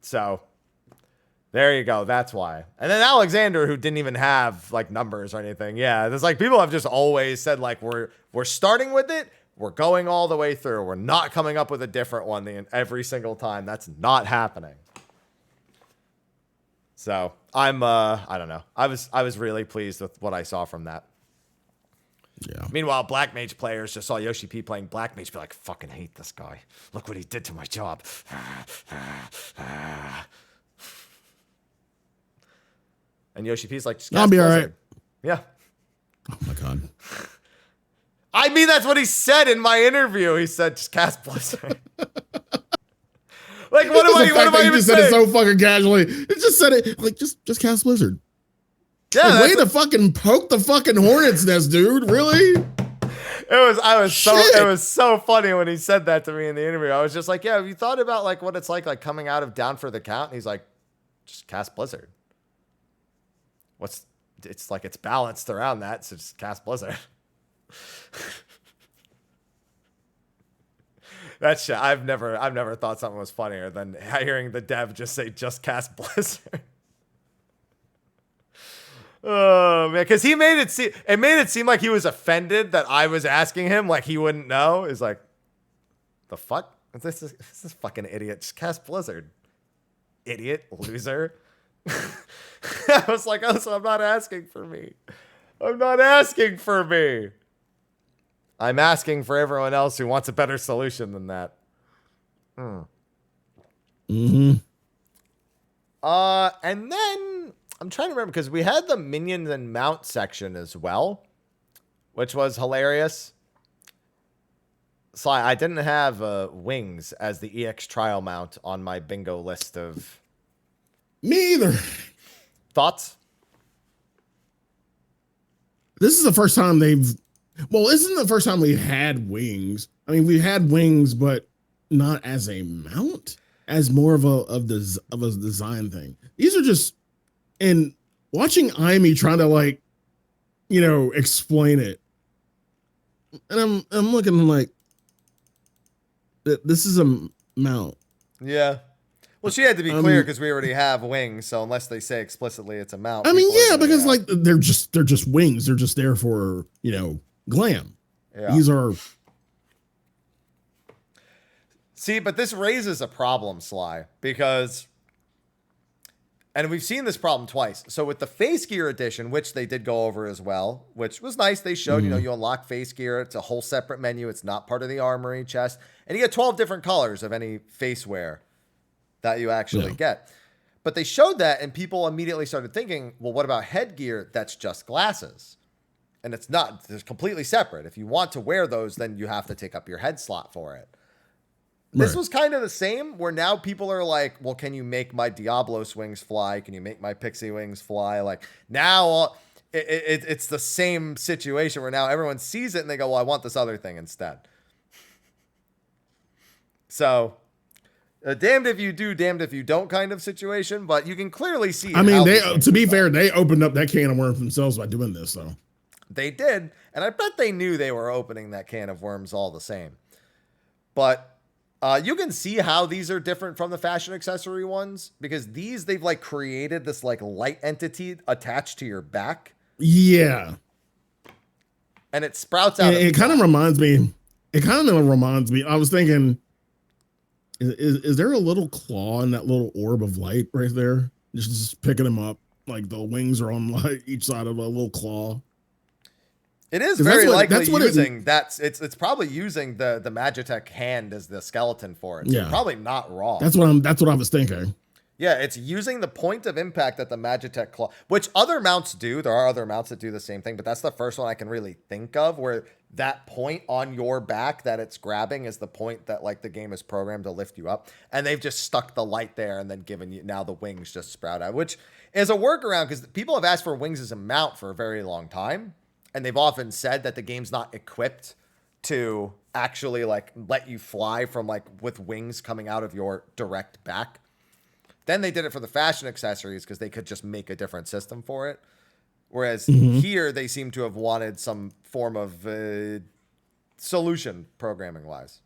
So there you go. That's why. And then Alexander, who didn't even have like numbers or anything. Yeah, there's like people have just always said like we're starting with it. We're going all the way through. We're not coming up with a different one every single time. That's not happening. So I don't know. I was really pleased with what I saw from that. Yeah. Meanwhile, Black Mage players just saw Yoshi P playing Black Mage, be like, fucking hate this guy. Look what he did to my job. And Yoshi P's like, I'll be all right. Yeah. Oh my God. I mean, that's what he said in my interview. He said, just cast Blizzard. Like, what am I even just saying? said it so fucking casually. It just said it like, just cast Blizzard. Yeah, like, way to fucking poke the fucking hornet's nest, dude. Really? It was so funny when he said that to me in the interview. I was just like, yeah, have you thought about like what it's like coming out of Down for the Count? And he's like, just cast Blizzard. It's like it's balanced around that, so just cast Blizzard. That shit, I've never thought something was funnier than hearing the dev just say just cast Blizzard. Oh man, because he made it seem like he was offended that I was asking him like he wouldn't know. He's like, the fuck? This is fucking idiot. Just cast Blizzard. Idiot, loser. I was like, oh, so I'm not asking for me. I'm not asking for me. I'm asking for everyone else who wants a better solution than that. Mm-hmm. And then I'm trying to remember because we had the minions and mount section as well, which was hilarious. Sly, I didn't have wings as the EX trial mount on my bingo list of. Me either. Thoughts? This is the first time well, this isn't the first time we had wings. I mean, we had wings, but not as a mount, as more of a design thing. These are just, and watching Imi trying to like, explain it. And I'm looking like, this is a mount. Yeah. Well, she had to be clear because we already have wings. So unless they say explicitly it's a mount. I mean, yeah, because like they're just wings. They're just there for, glam. Yeah. These are. See, but this raises a problem, Sly, because, and we've seen this problem twice. So with the face gear edition, which they did go over as well, which was nice. They showed, you unlock face gear. It's a whole separate menu. It's not part of the armory chest. And you get 12 different colors of any face wear that you actually get. But they showed that and people immediately started thinking, well, what about headgear that's just glasses? And it's not. It's completely separate. If you want to wear those, then you have to take up your head slot for it. This was kind of the same, where now people are like, well, can you make my Diablos wings fly? Can you make my Pixie wings fly? Like, now it's the same situation where now everyone sees it and they go, well, I want this other thing instead. So, damned if you do, damned if you don't kind of situation, but you can clearly see. I mean, to be fair, they opened up that can of worms themselves by doing this, though. They did, and I bet they knew they were opening that can of worms all the same. But You can see how these are different from the fashion accessory ones because they've like created this like light entity attached to your back. Yeah. And it sprouts out. It kind of reminds me. I was thinking, is there a little claw in that little orb of light right there? Just picking them up. Like the wings are on like each side of a little claw. It is very likely using that. It's probably using the Magitech hand as the skeleton for it. So yeah, probably not wrong. That's what I was thinking. Yeah, it's using the point of impact that the Magitech claw, which other mounts do. There are other mounts that do the same thing, but that's the first one I can really think of where that point on your back that it's grabbing is the point that like the game is programmed to lift you up. And they've just stuck the light there and then given you now the wings just sprout out, which is a workaround because people have asked for wings as a mount for a very long time. And they've often said that the game's not equipped to actually like let you fly from like with wings coming out of your direct back. Then they did it for the fashion accessories because they could just make a different system for it. Whereas here they seem to have wanted some form of solution programming wise.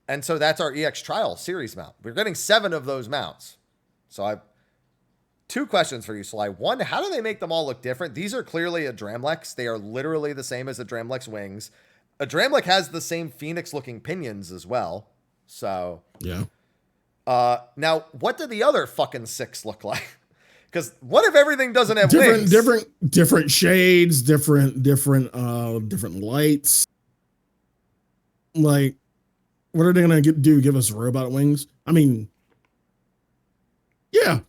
And so that's our EX Trial series mount. We're getting 7 of those mounts. So I've 2 questions for you, Sly. One, how do they make them all look different? These are clearly a Dramlex. They are literally the same as a Dramlex wings. A Dramlex has the same Phoenix-looking pinions as well. So, yeah. Now, what do the other fucking 6 look like? Because what if everything doesn't have wings? Different shades, different lights. Like, what are they gonna do? Give us robot wings? I mean, yeah.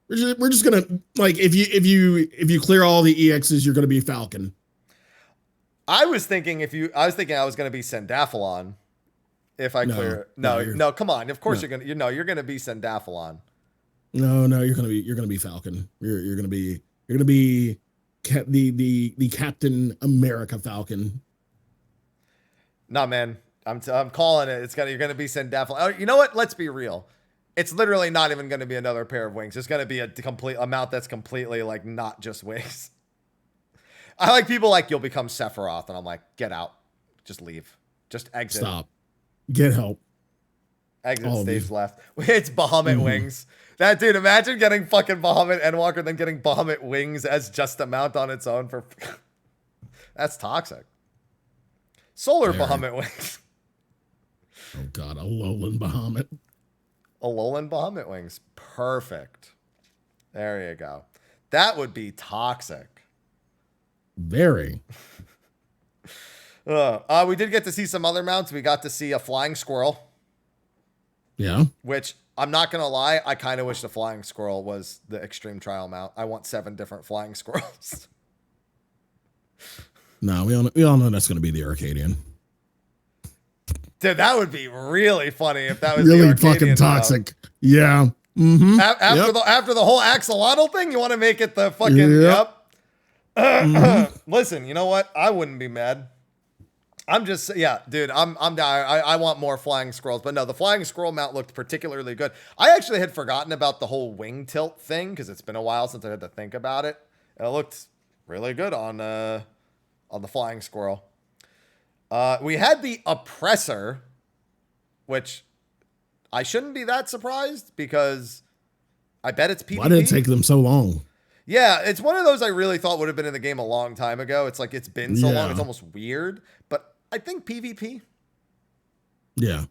We're just gonna like if you clear all the EXs, you're gonna be Falcon. I was thinking I was gonna be Sandaphalon if I clear. No, come on. Of course you're gonna be Sandaphalon. No, you're gonna be Falcon. You're gonna be the Captain America Falcon. Nah, man. I'm calling it. You're gonna be Sandaphalon. Oh, you know what? Let's be real. It's literally not even going to be another pair of wings. It's going to be a complete amount that's completely like not just wings. I like people like you'll become Sephiroth, and I'm like, get out, just leave, just exit. Stop, get help. Exit stage left. It's Bahamut wings. That dude, imagine getting fucking Bahamut Endwalker, then getting Bahamut wings as just a mount on its own for. That's toxic. Solar Bahamut wings. Oh god, a Alolan Bahamut. Alolan Bahamut wings. Perfect. There you go. That would be toxic. Very. We did get to see some other mounts. We got to see a flying squirrel. Yeah. Which, I'm not going to lie, I kind of wish the flying squirrel was the extreme trial mount. I want 7 different flying squirrels. No, we all know that's going to be the Arcadian. Dude, that would be really funny if that was really fucking toxic. Yeah. Mm-hmm. After the whole axolotl thing, you want to make it the fucking Listen, you know what? I wouldn't be mad. I'm just dude. I'm down. I want more flying squirrels, but no, the flying squirrel mount looked particularly good. I actually had forgotten about the whole wing tilt thing because it's been a while since I had to think about it. And it looked really good on the flying squirrel. We had the oppressor, which I shouldn't be that surprised because I bet it's PvP. Why did it take them so long? Yeah, it's one of those I really thought would have been in the game a long time ago. It's like it's been so long, it's almost weird. But I think PvP. Yeah.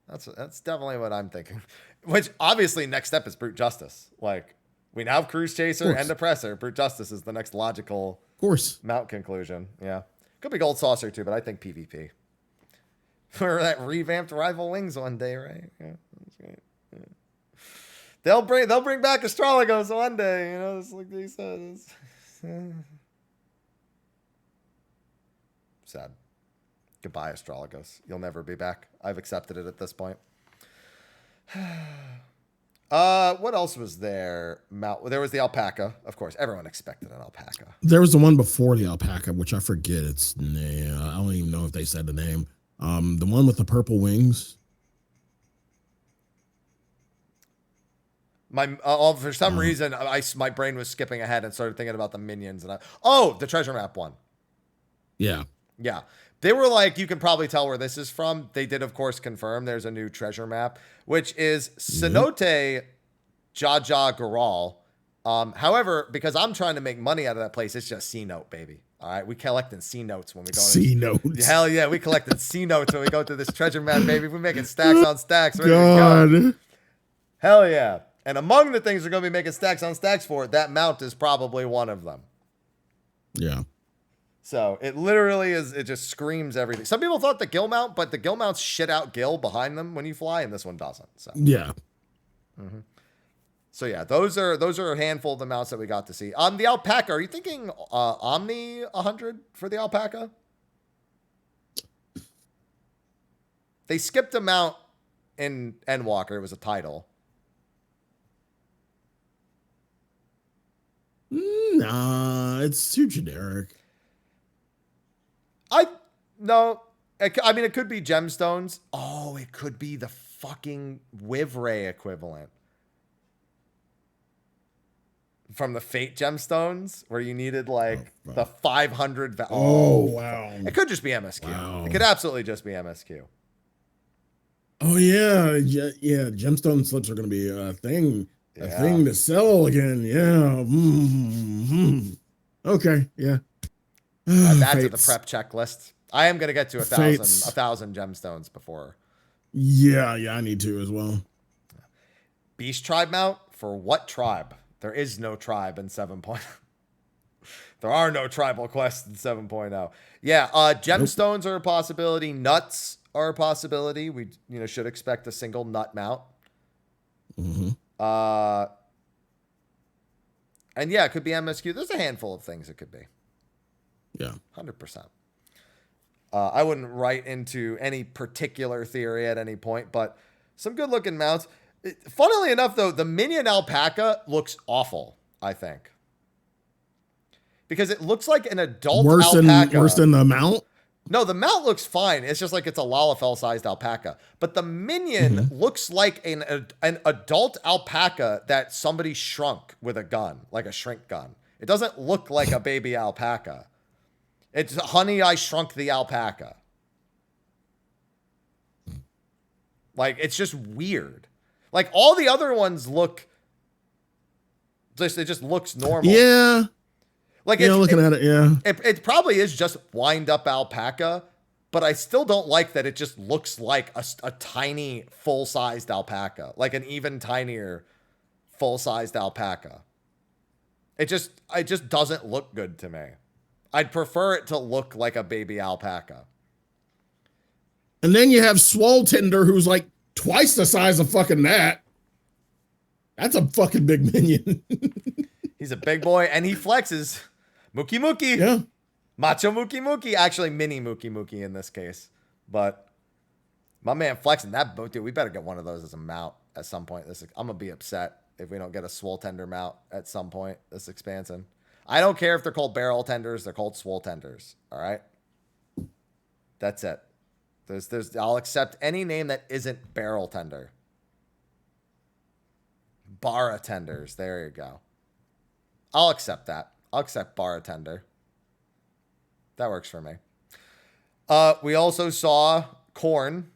That's definitely what I'm thinking. Which obviously next step is Brute Justice. Like we now have Cruise Chaser and Oppressor. Brute Justice is the next logical mount conclusion. Yeah. Could be Gold Saucer too, but I think PvP. For that revamped Rival Wings one day, right? Yeah, that's great. Yeah. They'll bring back Astrologos one day, you know, it's like they said. Sad. Goodbye, Astrologos. You'll never be back. I've accepted it at this point. What else was there? There was the alpaca, of course. Everyone expected an alpaca. There was the one before the alpaca, which I forget its name. I don't even know if they said the name. The one with the purple wings. For some reason, my brain was skipping ahead and started thinking about the minions. The treasure map one. Yeah. Yeah. They were like, you can probably tell where this is from. They did, of course, confirm there's a new treasure map, which is Cenote Jaja Garal. However, because I'm trying to make money out of that place, it's just C note, baby. All right, we collecting C notes when we go. C notes. Hell yeah, we collecting C notes when we go through this treasure map, baby. We're making stacks on stacks. God. Hell yeah! And among the things we're gonna be making stacks on stacks for, that mount is probably one of them. Yeah. So it literally is. It just screams everything. Some people thought the gill mount, but the gill mounts shit out gill behind them when you fly, and this one doesn't. So yeah. So yeah, those are a handful of the mounts that we got to see. On the alpaca, are you thinking Omni 100 for the alpaca? They skipped a mount in Endwalker. It was a title. Nah, it's too generic. No. I mean, it could be gemstones. Oh, it could be the fucking Wivray equivalent. From the Fate gemstones, where you needed like the 500. Wow. It could just be MSQ. Wow. It could absolutely just be MSQ. Oh yeah, yeah. Gemstone slips are going to be a thing to sell again. Yeah. Okay. Yeah. Add that to the prep checklist. I am going to get to 1,000 gemstones before. Yeah. I need to as well. Beast tribe mount for what tribe? There is no tribe in 7.0. There are no tribal quests in 7.0. Yeah, gemstones are a possibility. Nuts are a possibility. We should expect a single nut mount. And yeah, it could be MSQ. There's a handful of things it could be. Yeah. 100%. I wouldn't write into any particular theory at any point, but some good looking mounts. Funnily enough, though, the minion alpaca looks awful, I think. Because it looks like an adult alpaca. Worse than the mount? No, the mount looks fine. It's just like it's a Lalafell-sized alpaca. But the minion looks like an adult alpaca that somebody shrunk with a gun, like a shrink gun. It doesn't look like a baby alpaca. It's, honey, I shrunk the alpaca. Like, it's just weird. Like, all the other ones look... it just looks normal. Yeah. Like, looking at it, yeah. It probably is just wind-up alpaca, but I still don't like that it just looks like a tiny, full-sized alpaca. Like an even tinier, full-sized alpaca. It just doesn't look good to me. I'd prefer it to look like a baby alpaca. And then you have Swole Tinder, who's like twice the size of fucking that. That's a fucking big minion. He's a big boy, and he flexes. Mookie Mookie. Yeah. Macho Mookie Mookie. Actually, mini Mookie Mookie in this case. But my man flexing that boat, dude. We better get one of those as a mount at some point. I'm going to be upset if we don't get a Swole Tender mount at some point this expansion. I don't care if they're called barrel tenders. They're called Swole Tenders. All right? That's it. I'll accept any name that isn't barrel tender. Barra tenders. There you go. I'll accept that. I'll accept bartender. That works for me. We also saw corn.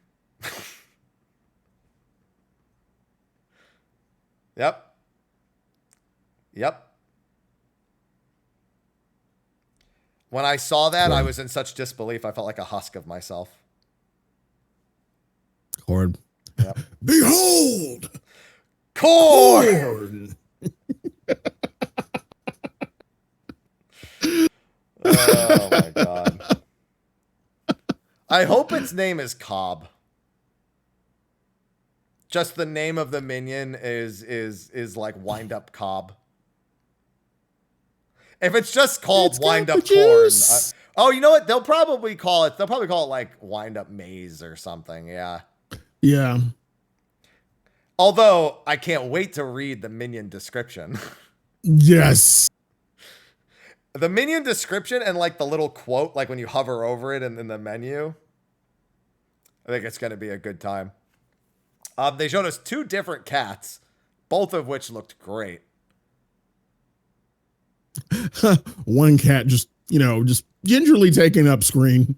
Yep. When I saw that, I was in such disbelief. I felt like a husk of myself. Corn. Yep. Behold! Corn! Oh my god. I hope its name is Cobb. Just the name of the minion is like Wind Up Cobb. If it's just called Wind Up Corn. Oh, you know what? They'll probably call it like Wind Up Maize or something. Yeah. Yeah. Although I can't wait to read the minion description. Yes. The minion description and like the little quote, like when you hover over it in the menu. I think it's going to be a good time. They showed us 2 different cats, both of which looked great. One cat just gingerly taking up screen.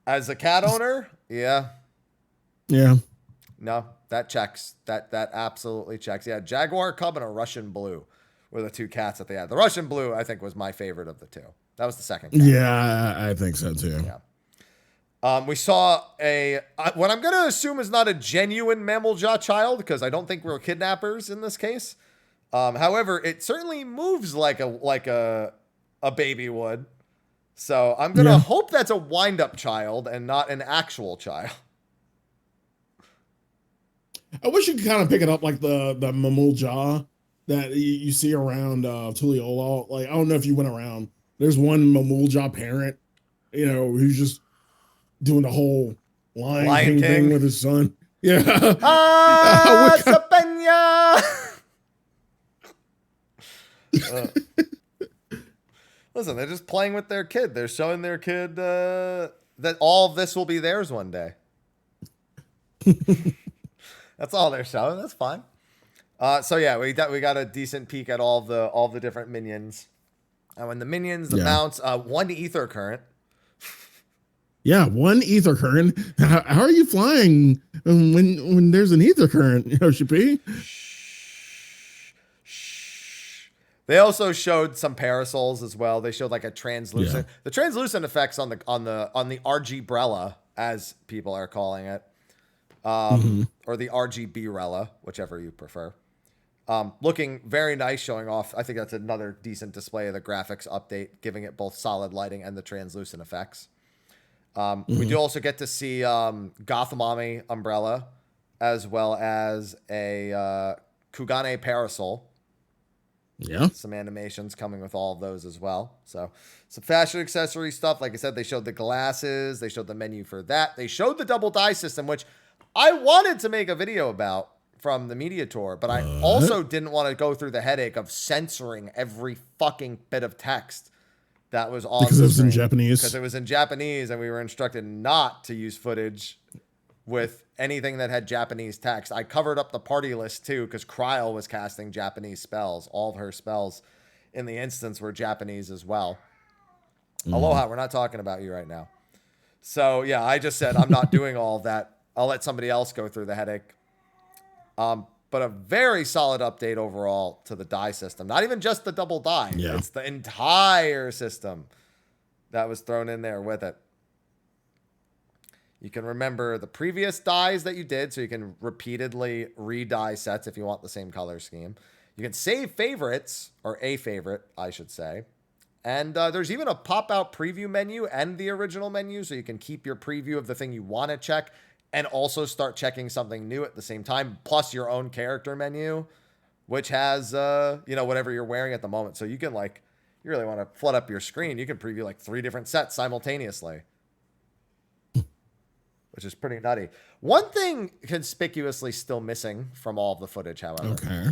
As a cat owner, yeah. Yeah. No, that checks. That absolutely checks. Yeah, Jaguar Cub and a Russian Blue were the two cats that they had. The Russian Blue, I think, was my favorite of the two. That was the second cat. Yeah, I think so too. Yeah. We saw what I'm going to assume is not a genuine mammal jaw child, because I don't think we're kidnappers in this case. However, it certainly moves like a baby would. So I'm going to hope that's a wind-up child and not an actual child. I wish you could kind of pick it up like the mammal jaw that you see around Tuliolo. Like, I don't know if you went around. There's one mammal jaw parent, who's just doing the whole Lion King thing with his son. Yeah. Listen, they're just playing with their kid. They're showing their kid that all of this will be theirs one day. That's all they're showing. That's fine. So yeah, we got a decent peek at all the different minions. And when the minions, the mounts, one ether current. Yeah, one ether current. How are you flying when there's an ether current, Yoshi P? They also showed some parasols as well. They showed like a translucent, the translucent effects on the RG-brella, as people are calling it, or the RGB-rella, whichever you prefer. Looking very nice, showing off. I think that's another decent display of the graphics update, giving it both solid lighting and the translucent effects. We do also get to see Gotham umbrella, as well as a Kugane parasol. Yeah. Some animations coming with all of those as well. So some fashion accessory stuff. Like I said, they showed the glasses. They showed the menu for that. They showed the double dye system, which I wanted to make a video about from the media tour, but I also didn't want to go through the headache of censoring every fucking bit of text that was on because it was in Japanese. Because it was in Japanese, and we were instructed not to use footage with anything that had Japanese text. I covered up the party list too, because Kryl was casting Japanese spells. All of her spells in the instance were Japanese as well. Aloha, we're not talking about you right now. So yeah, I just said I'm not doing all of that. I'll let somebody else go through the headache. But a very solid update overall to the dye system. Not even just the double dye. Yeah. It's the entire system that was thrown in there with it. You can remember the previous dyes that you did, so you can repeatedly re-dye sets if you want the same color scheme. You can save favorites, or a favorite, I should say. And there's even a pop-out preview menu and the original menu, so you can keep your preview of the thing you want to check and also start checking something new at the same time, plus your own character menu, which has, whatever you're wearing at the moment. So you can, you really want to flood up your screen, you can preview, 3 different sets simultaneously, which is pretty nutty. One thing conspicuously still missing from all of the footage, however. Okay.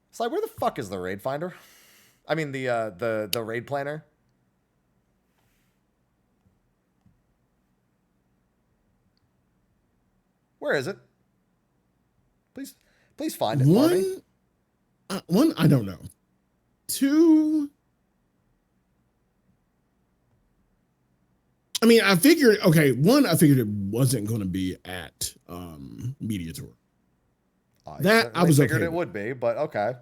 It's where the fuck is the raid finder? I mean, the raid planner. Where is it? Please find it for me. One, I don't know. 2, I mean, I figured it wasn't going to be at Media Tour. I was figured it would be, but okay.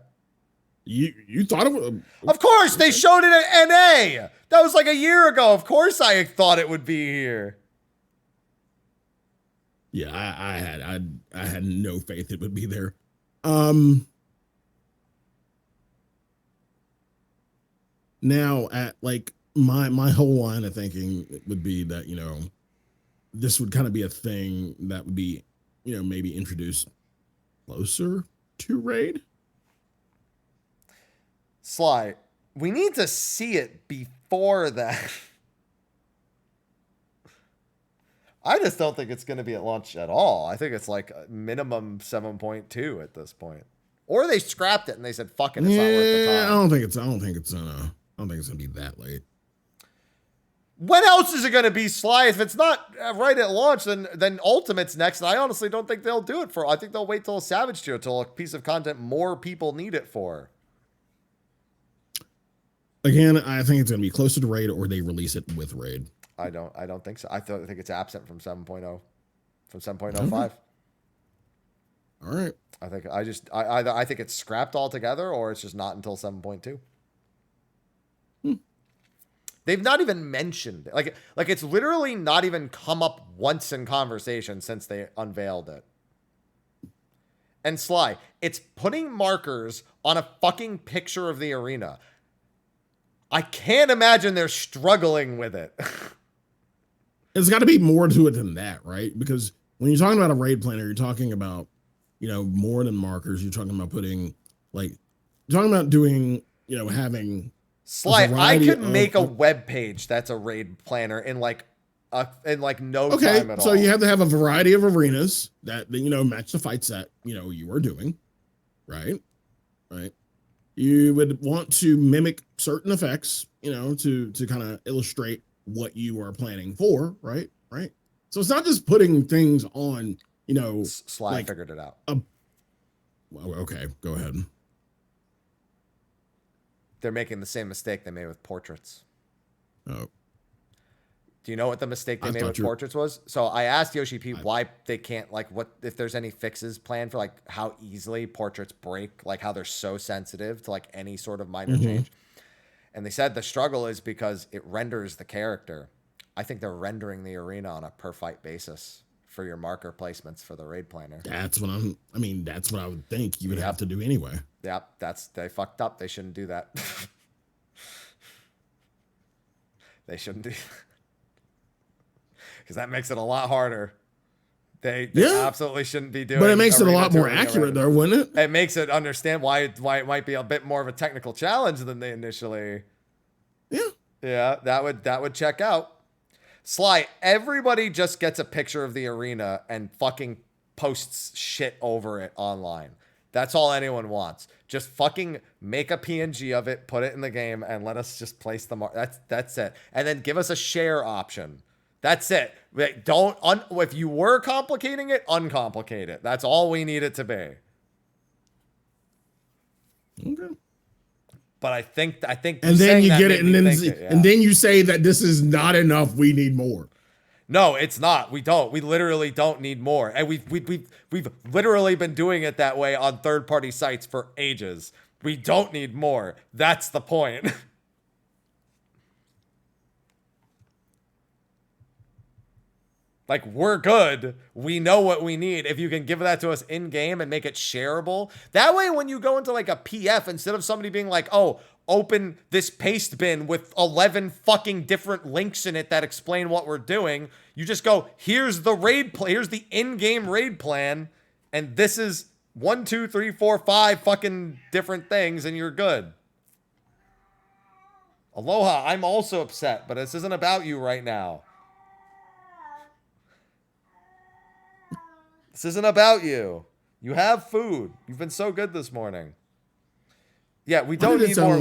You thought it would? Of course, they showed it at NA. That was a year ago. Of course, I thought it would be here. Yeah, I had no faith it would be there. Now at my whole line of thinking would be that this would kind of be a thing that would be maybe introduced closer to raid. Sly, we need to see it before that. I just don't think it's going to be at launch at all. I think it's minimum 7.2 at this point. Or they scrapped it and they said, "Fuck it, it's not worth the time." I don't think it's gonna be that late. When else is it going to be, Sly? If it's not right at launch, then Ultimate's next. And I honestly don't think they'll do it for. I think they'll wait till a Savage Tier, till a piece of content more people need it for. Again, I think it's going to be closer to raid, or they release it with raid. I don't think so. I think it's absent from 7.0, from Okay. 7.05. All right. I think it's scrapped altogether, or it's just not until 7.2. They've not even mentioned like it's literally not even come up once in conversation since they unveiled it. And Sly, it's putting markers on a fucking picture of the arena. I can't imagine they're struggling with it. It's got to be more to it than that, right? Because when you're talking about a raid planner, you're talking about, more than markers. You're talking about putting, like, you're talking about doing, having Sly, I could make a web page that's a raid planner in like no time at all. So you have to have a variety of arenas that match the fights that you are doing, right? Right. You would want to mimic certain effects, to kind of illustrate what you are planning for, right? Right. So it's not just putting things on, Sly like figured it out. Well, okay, go ahead. They're making the same mistake they made with portraits. Oh. Do you know what the mistake they made with portraits was? So I asked Yoshi P why they can't, like, what if there's any fixes planned for like how easily portraits break, like how they're so sensitive to like any sort of minor change. And they said the struggle is because it renders the character. I think they're rendering the arena on a per fight basis for your marker placements for the raid planner. That's what that's what I would think you would have to do anyway. Yep, they fucked up. They shouldn't do that. They shouldn't do that. Because that makes it a lot harder. They absolutely shouldn't be doing. But it makes it a lot more accurate, though, wouldn't it? It makes it understand why it might be a bit more of a technical challenge than they initially. Yeah, that would check out. Sly, everybody just gets a picture of the arena and fucking posts shit over it online. That's all anyone wants. Just fucking make a PNG of it, put it in the game, and let us just place the mark. That's it. And then give us a share option. That's it. If you were complicating it, uncomplicate it. That's all we need it to be. Okay. But I think. And then you get it, and then you say that this is not enough. We need more. No, it's not. We don't. We literally don't need more. And we've literally been doing it that way on third-party sites for ages. We don't need more. That's the point. Like, we're good. We know what we need. If you can give that to us in-game and make it shareable. That way, when you go into, like, a PF, instead of somebody being like, oh, open this paste bin with 11 fucking different links in it that explain what we're doing, you just go, here's the in-game raid plan, and this is 1, 2, 3, 4, 5 fucking different things, and you're good. Aloha, I'm also upset, but this isn't about you right now. This isn't about you. You have food. You've been so good this morning. Yeah, we don't need more.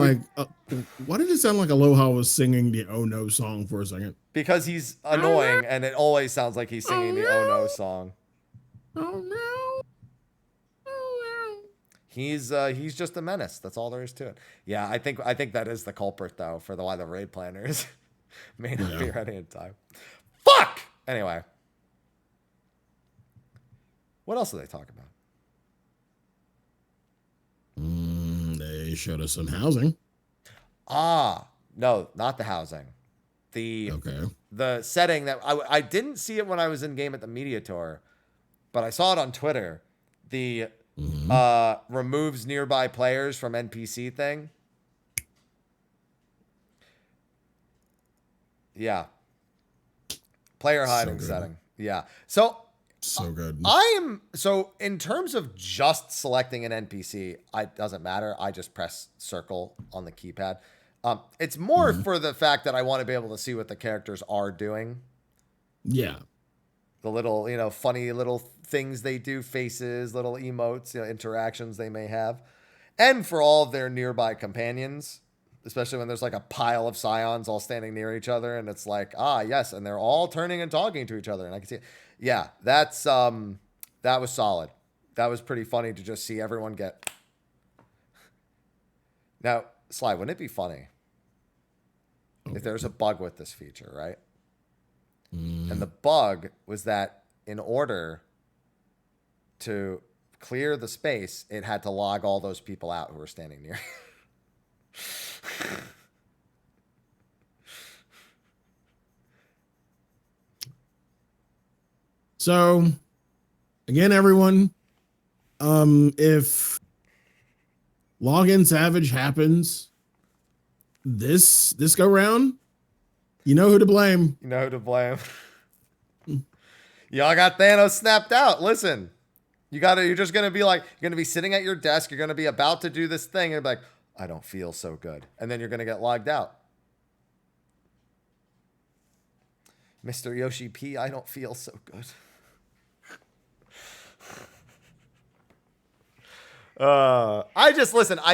Why did it sound like Aloha was singing the Oh No song for a second? Because he's annoying, and it always sounds like he's singing the Oh No song. Oh no. Oh no. He's just a menace. That's all there is to it. Yeah, I think that is the culprit though for why the raid planners may not be ready in time. Fuck. Anyway. What else did they talk about? They showed us some housing. No, not the housing. The setting that I didn't see it when I was in game at the media tour, but I saw it on Twitter. The removes nearby players from NPC thing. Yeah. Player hiding setting. Yeah. So good. So in terms of just selecting an NPC, it doesn't matter. I just press circle on the keypad. It's more for the fact that I want to be able to see what the characters are doing. Yeah. The little, funny little things they do, faces, little emotes, interactions they may have. And for all of their nearby companions, especially when there's like a pile of scions all standing near each other and it's like, yes, and they're all turning and talking to each other and I can see it. Yeah, that was solid. That was pretty funny to just see everyone get. Now, Sly, wouldn't it be funny if there's a bug with this feature, right? And the bug was that in order to clear the space, it had to log all those people out who were standing near. So, again, everyone, if Login Savage happens this go round, you know who to blame. You know who to blame. Y'all got Thanos snapped out. Listen, you're just going to be like, you're going to be sitting at your desk. You're going to be about to do this thing. And be like, I don't feel so good. And then you're going to get logged out. Mr. Yoshi P, I don't feel so good. I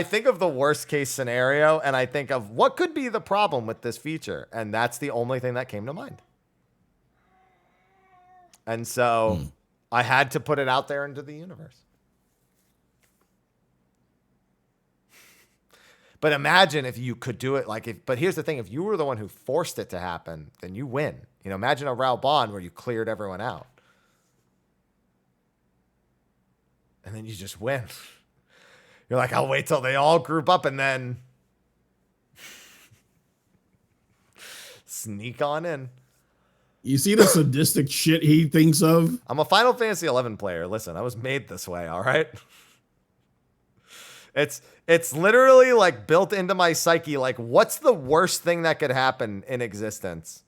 think of the worst case scenario and I think of what could be the problem with this feature. And that's the only thing that came to mind. And so I had to put it out there into the universe. But imagine if you could do it but here's the thing, if you were the one who forced it to happen, then you win. You know, imagine a Raul Bond where you cleared everyone out. And then you just win. You're like, I'll wait till they all group up and then sneak on in. You see the sadistic shit he thinks of? I'm a Final Fantasy 11 player. Listen, I was made this way, all right? It's literally like built into my psyche. Like, what's the worst thing that could happen in existence?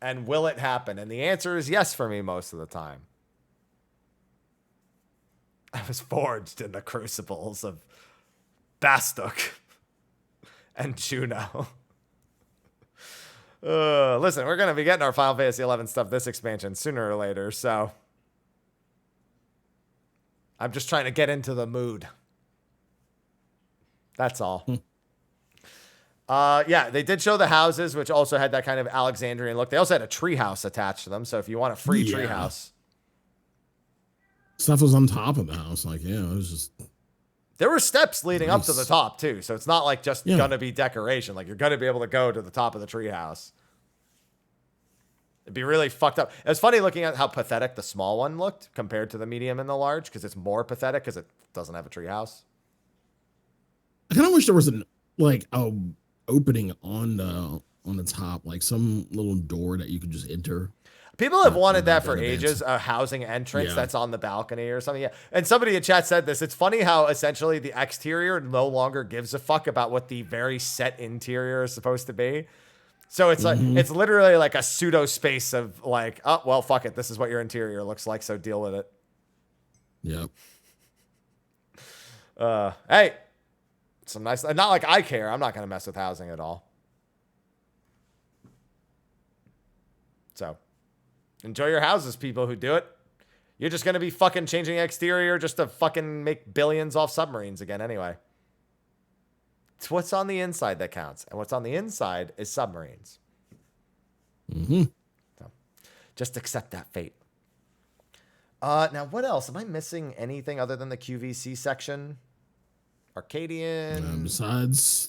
And will it happen? And the answer is yes for me most of the time. I was forged in the crucibles of Bastuk and Juno. Listen, we're going to be getting our Final Fantasy 11 stuff this expansion sooner or later, so I'm just trying to get into the mood. That's all. Yeah, they did show the houses, which also had that kind of Alexandrian look. They also had a treehouse attached to them, so if you want a free treehouse. Stuff was on top of the house. Like, yeah, it was just... There were steps leading up to the top, too, so it's not like just going to be decoration. Like, you're going to be able to go to the top of the treehouse. It'd be really fucked up. It's funny looking at how pathetic the small one looked compared to the medium and the large, because it's more pathetic because it doesn't have a treehouse. I kind of wish there was a opening on the top, like some little door that you could just enter. People have wanted that for ages, a housing entrance that's on the balcony or something. Yeah. And somebody in chat said this. It's funny how essentially the exterior no longer gives a fuck about what the very set interior is supposed to be. So it's like, it's literally like a pseudo space of like, oh, well, fuck it. This is what your interior looks like. So deal with it. Yep. Hey, some nice, not like I care. I'm not going to mess with housing at all. So enjoy your houses, people who do it. You're just going to be fucking changing exterior just to fucking make billions off submarines again anyway. It's what's on the inside that counts. And what's on the inside is submarines. So just accept that fate. Now, what else? Am I missing anything other than the QVC section? Arcadian? Besides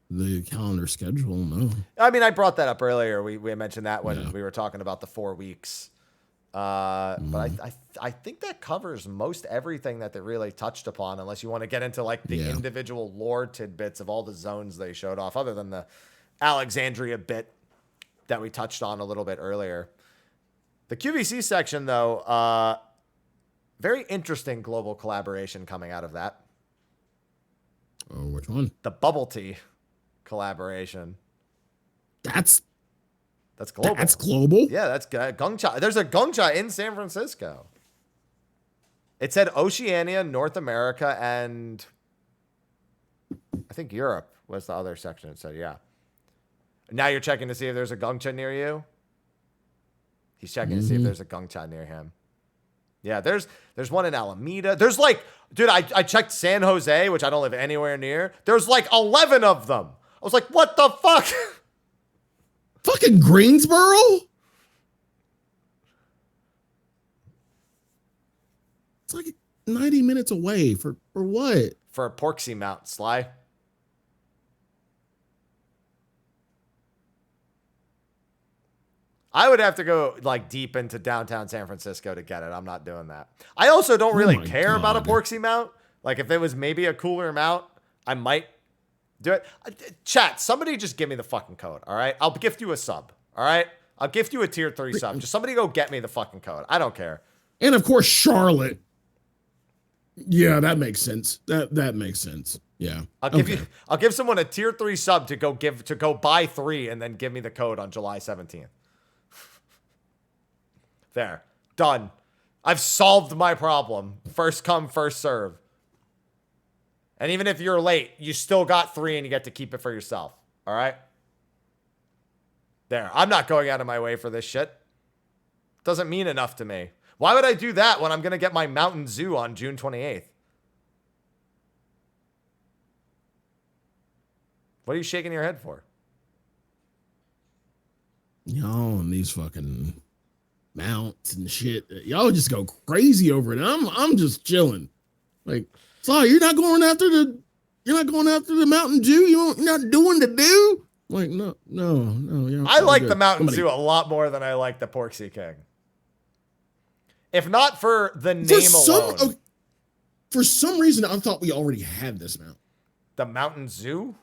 the calendar schedule, no. I mean, I brought that up earlier. We mentioned that when we were talking about the 4 weeks. But I think that covers most everything that they really touched upon, unless you want to get into like the individual lore tidbits of all the zones they showed off, other than the Alexandria bit that we touched on a little bit earlier. The QVC section, though, very interesting global collaboration coming out of that. Oh, which one? The bubble tea collaboration. That's global. That's global? Yeah, that's Gongcha. There's a Gongcha in San Francisco. It said Oceania, North America, and I think Europe was the other section. It said, yeah. Now you're checking to see if there's a Gongcha near you. He's checking to see if there's a Gongcha near him. Yeah, there's one in Alameda. There's like, dude, I checked San Jose, which I don't live anywhere near. There's like 11 of them. I was like, what the fuck? Fucking Greensboro? It's like 90 minutes away for what? For a Porksy Mount, Sly. I would have to go like deep into downtown San Francisco to get it. I'm not doing that. I also don't really care about a Porksy mount. Like if it was maybe a cooler mount, I might do it. Chat, somebody just give me the fucking code, all right? I'll gift you a sub, all right? I'll gift you a tier 3 sub. Just somebody go get me the fucking code. I don't care. And of course, Charlotte. Yeah, that makes sense. That makes sense. Yeah. I'll give someone a tier 3 sub to go buy 3 and then give me the code on July 17th. There. Done. I've solved my problem. First come, first serve. And even if you're late, you still got 3 and you get to keep it for yourself. All right? There. I'm not going out of my way for this shit. Doesn't mean enough to me. Why would I do that when I'm going to get my Mountain Zoo on June 28th? What are you shaking your head for? Y'all and these fucking mounts and shit. Y'all just go crazy over it. I'm just chilling. Like, sorry, you're not going after the Mountain Zoo. You're not doing the do. Like, no. I like the Mountain Zoo a lot more than I like the Porksy King. If not for the name alone. For some reason, I thought we already had this mount. The Mountain Zoo?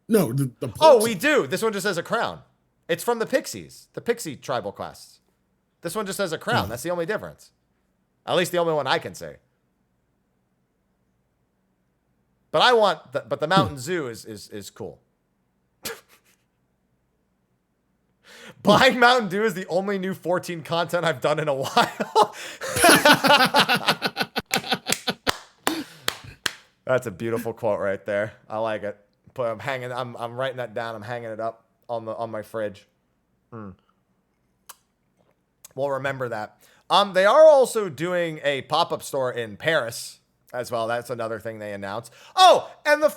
No, the Oh, we do. This one just has a crown. It's from the Pixies, the Pixie tribal quests. This one just has a crown. That's the only difference. At least the only one I can say. But the Mountain Zoo is cool. Buying Mountain Dew is the only new 14 content I've done in a while. That's a beautiful quote right there. I like it. I'm writing that down. I'm hanging it up on my fridge. We'll remember that. They are also doing a pop-up store in Paris as well. That's another thing they announced. Oh, and the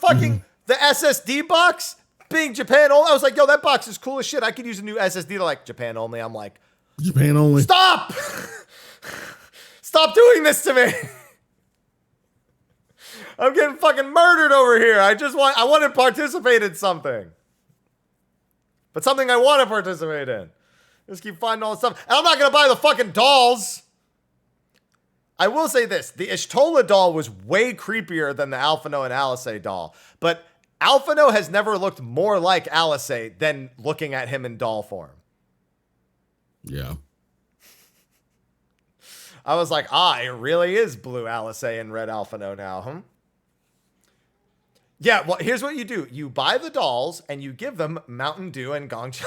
SSD box being Japan only. I was like, yo, that box is cool as shit. I could use a new SSD to like Japan only. I'm like, Japan only. Stop! Stop doing this to me. I'm getting fucking murdered over here. I want to participate in something. But something I want to participate in. Just keep finding all this stuff. And I'm not going to buy the fucking dolls. I will say this. The Ishtola doll was way creepier than the Alphino and Alice doll. But Alphino has never looked more like Alice than looking at him in doll form. Yeah. I was like, it really is blue Alice and red Alphino now, Yeah, well, here's what you do. You buy the dolls and you give them Mountain Dew and Gongcha.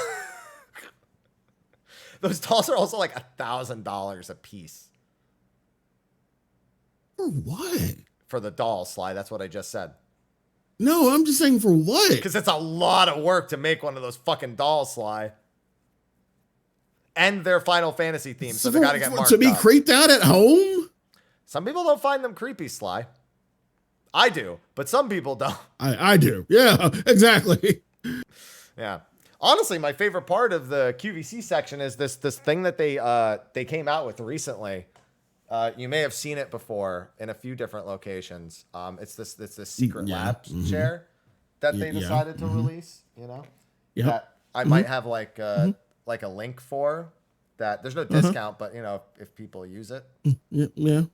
Those dolls are also like $1,000 a piece. For what? For the doll, Sly. That's what I just said. No, I'm just saying for what? Because it's a lot of work to make one of those fucking dolls, Sly. And their Final Fantasy theme, so they got to get marked up. To be creeped out at home? Some people don't find them creepy, Sly. I do, but some people don't. I do. Yeah, exactly. Yeah. Honestly, my favorite part of the QVC section is this thing that they came out with recently. You may have seen it before in a few different locations. It's this secret lab chair that they decided to release. You know, that I might have like a link for that. There's no discount, but you know if people use it. Yeah.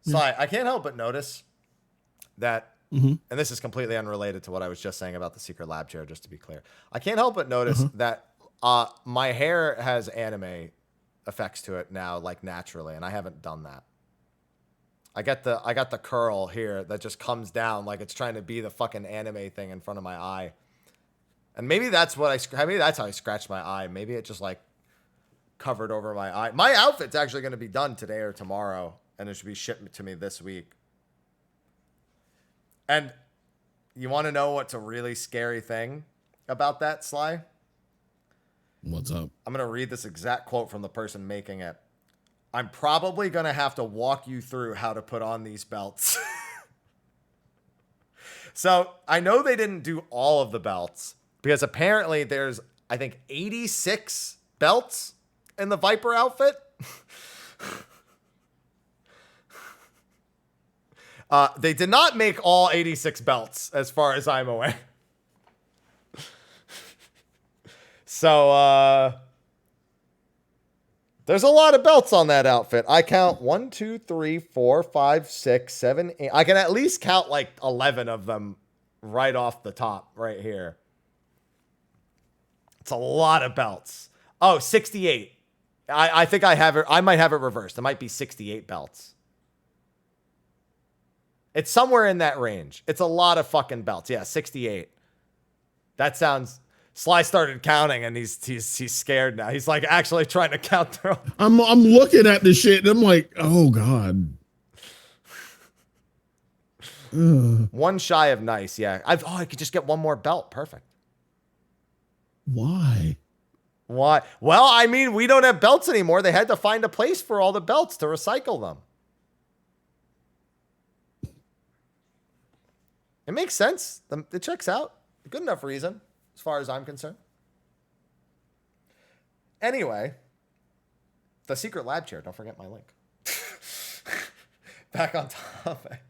So I can't help but notice that, and this is completely unrelated to what I was just saying about the secret lab chair, just to be clear. I can't help but notice that my hair has anime effects to it now, like naturally, and I haven't done that. I got the curl here that just comes down like it's trying to be the fucking anime thing in front of my eye. And maybe that's how I scratched my eye. Maybe it just like covered over my eye. My outfit's actually going to be done today or tomorrow, and it should be shipped to me this week. And you want to know what's a really scary thing about that, Sly? What's up? I'm going to read this exact quote from the person making it. I'm probably going to have to walk you through how to put on these belts. So I know they didn't do all of the belts because apparently there's, I think, 86 belts in the Viper outfit. They did not make all 86 belts, as far as I'm aware. So, There's a lot of belts on that outfit. I count 1, 2, 3, 4, 5, 6, 7, 8. I can at least count like 11 of them right off the top right here. It's a lot of belts. Oh, 68. I think I have it. I might have it reversed. It might be 68 belts. It's somewhere in that range. It's a lot of fucking belts. Yeah, 68. That sounds... Sly started counting and he's scared now. He's like actually trying to count through. I'm looking at this shit and I'm like, oh God. One shy of nice, yeah. I could just get one more belt. Perfect. Why? Why? Well, I mean, we don't have belts anymore. They had to find a place for all the belts to recycle them. It makes sense. It checks out. Good enough reason, as far as I'm concerned. Anyway, the secret lab chair. Don't forget my link. Back on topic.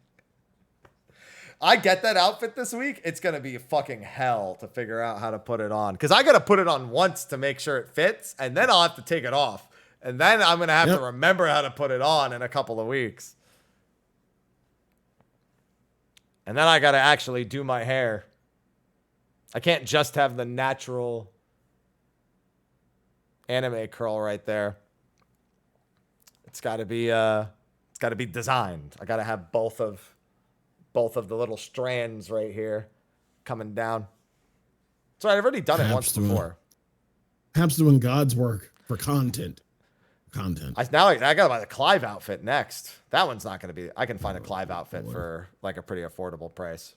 I get that outfit this week. It's going to be fucking hell to figure out how to put it on. Because I got to put it on once to make sure it fits. And then I'll have to take it off. And then I'm going to have to remember how to put it on in a couple of weeks. And then I got to actually do my hair. I can't just have the natural anime curl right there. It's got to be designed. I got to have both of the little strands right here coming down. So I've already done it once before. Perhaps doing God's work for content. I got to buy the Clive outfit next. That one's not going to be... I can find a Clive outfit for like a pretty affordable price.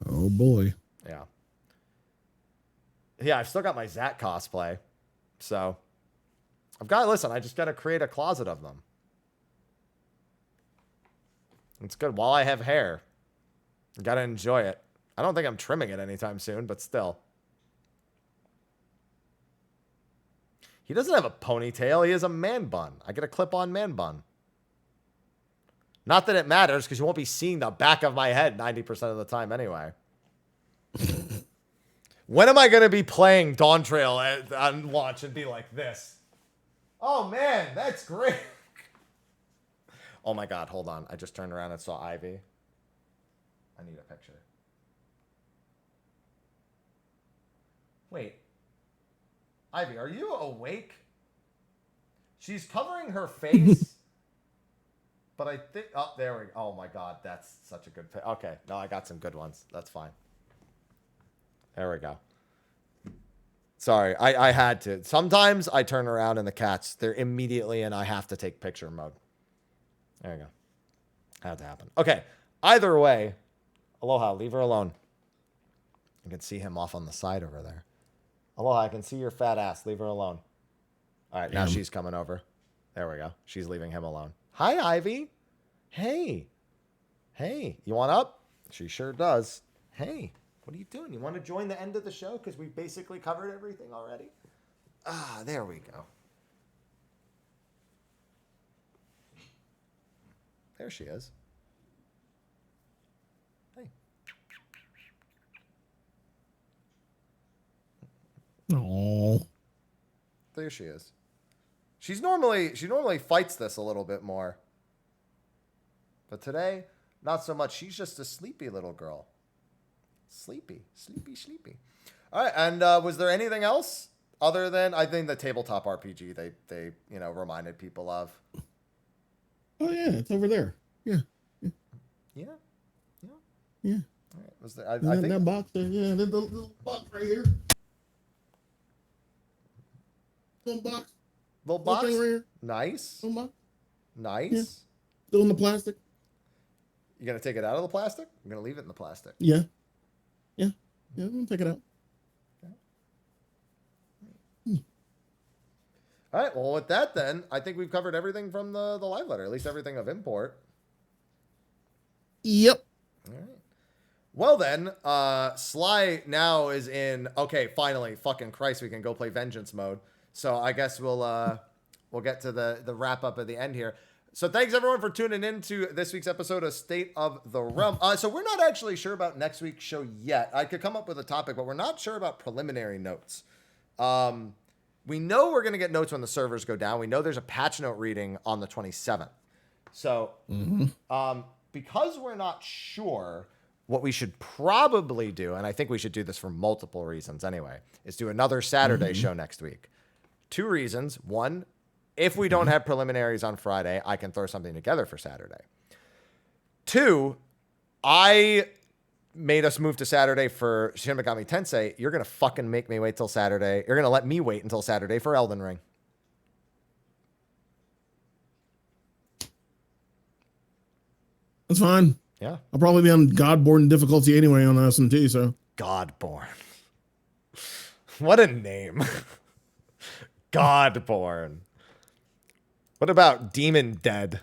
Oh, boy. Yeah. Yeah, I've still got my Zat cosplay. So I just got to create a closet of them. It's good. While I have hair, I got to enjoy it. I don't think I'm trimming it anytime soon, but still. He doesn't have a ponytail. He has a man bun. I get a clip-on man bun. Not that it matters, because you won't be seeing the back of my head 90% of the time anyway. When am I going to be playing Dawn Trail on launch and be like this? Oh, man, that's great. Oh, my God, hold on. I just turned around and saw Ivy. I need a picture. Wait. Ivy, are you awake? She's covering her face. But I think... Oh, there we go. Oh, my God. That's such a good... Okay. No, I got some good ones. That's fine. There we go. Sorry. I had to. Sometimes I turn around and the cats, they're immediately in I have to take picture mode. There you go. Had to happen. Okay. Either way, Aloha, leave her alone. You can see him off on the side over there. Aloha, I can see your fat ass. Leave her alone. All right, now she's coming over. There we go. She's leaving him alone. Hi, Ivy. Hey. Hey, you want up? She sure does. Hey, what are you doing? You want to join the end of the show? Because we've basically covered everything already. Ah, there we go. There she is. Hey. Oh. There she is. She normally fights this a little bit more. But today, not so much. She's just a sleepy little girl. Sleepy. All right, and was there anything else other than I think the tabletop RPG they reminded people of? Oh yeah, it's over there. Yeah. Yeah. All right. Was there? I think think that box there. Yeah, the little box right here. Little box. Little box. Right here. Nice. Little box. Nice. Yeah. Still in the plastic. You gonna take it out of the plastic? I'm gonna leave it in the plastic. Yeah. I'm gonna take it out. All right. Well, with that, then I think we've covered everything from the live letter, at least everything of import. Yep. All right. Well, then, Sly now is in. Okay, finally, fucking Christ, we can go play Vengeance mode. So I guess we'll get to the wrap up at the end here. So thanks everyone for tuning in to this week's episode of State of the Realm. So we're not actually sure about next week's show yet. I could come up with a topic, but we're not sure about preliminary notes. we know we're going to get notes when the servers go down. We know there's a patch note reading on the 27th. So because we're not sure, what we should probably do, and I think we should do this for multiple reasons anyway, is do another Saturday show next week. 2 reasons. 1, if we don't have preliminaries on Friday, I can throw something together for Saturday. 2, I made us move to Saturday for Shin Megami Tensei. You're going to fucking make me wait till Saturday. You're going to let me wait until Saturday for Elden Ring. That's fine. Yeah. I'll probably be on Godborn difficulty anyway on SMT, so. Godborn. What a name. Godborn. What about Demon Dead?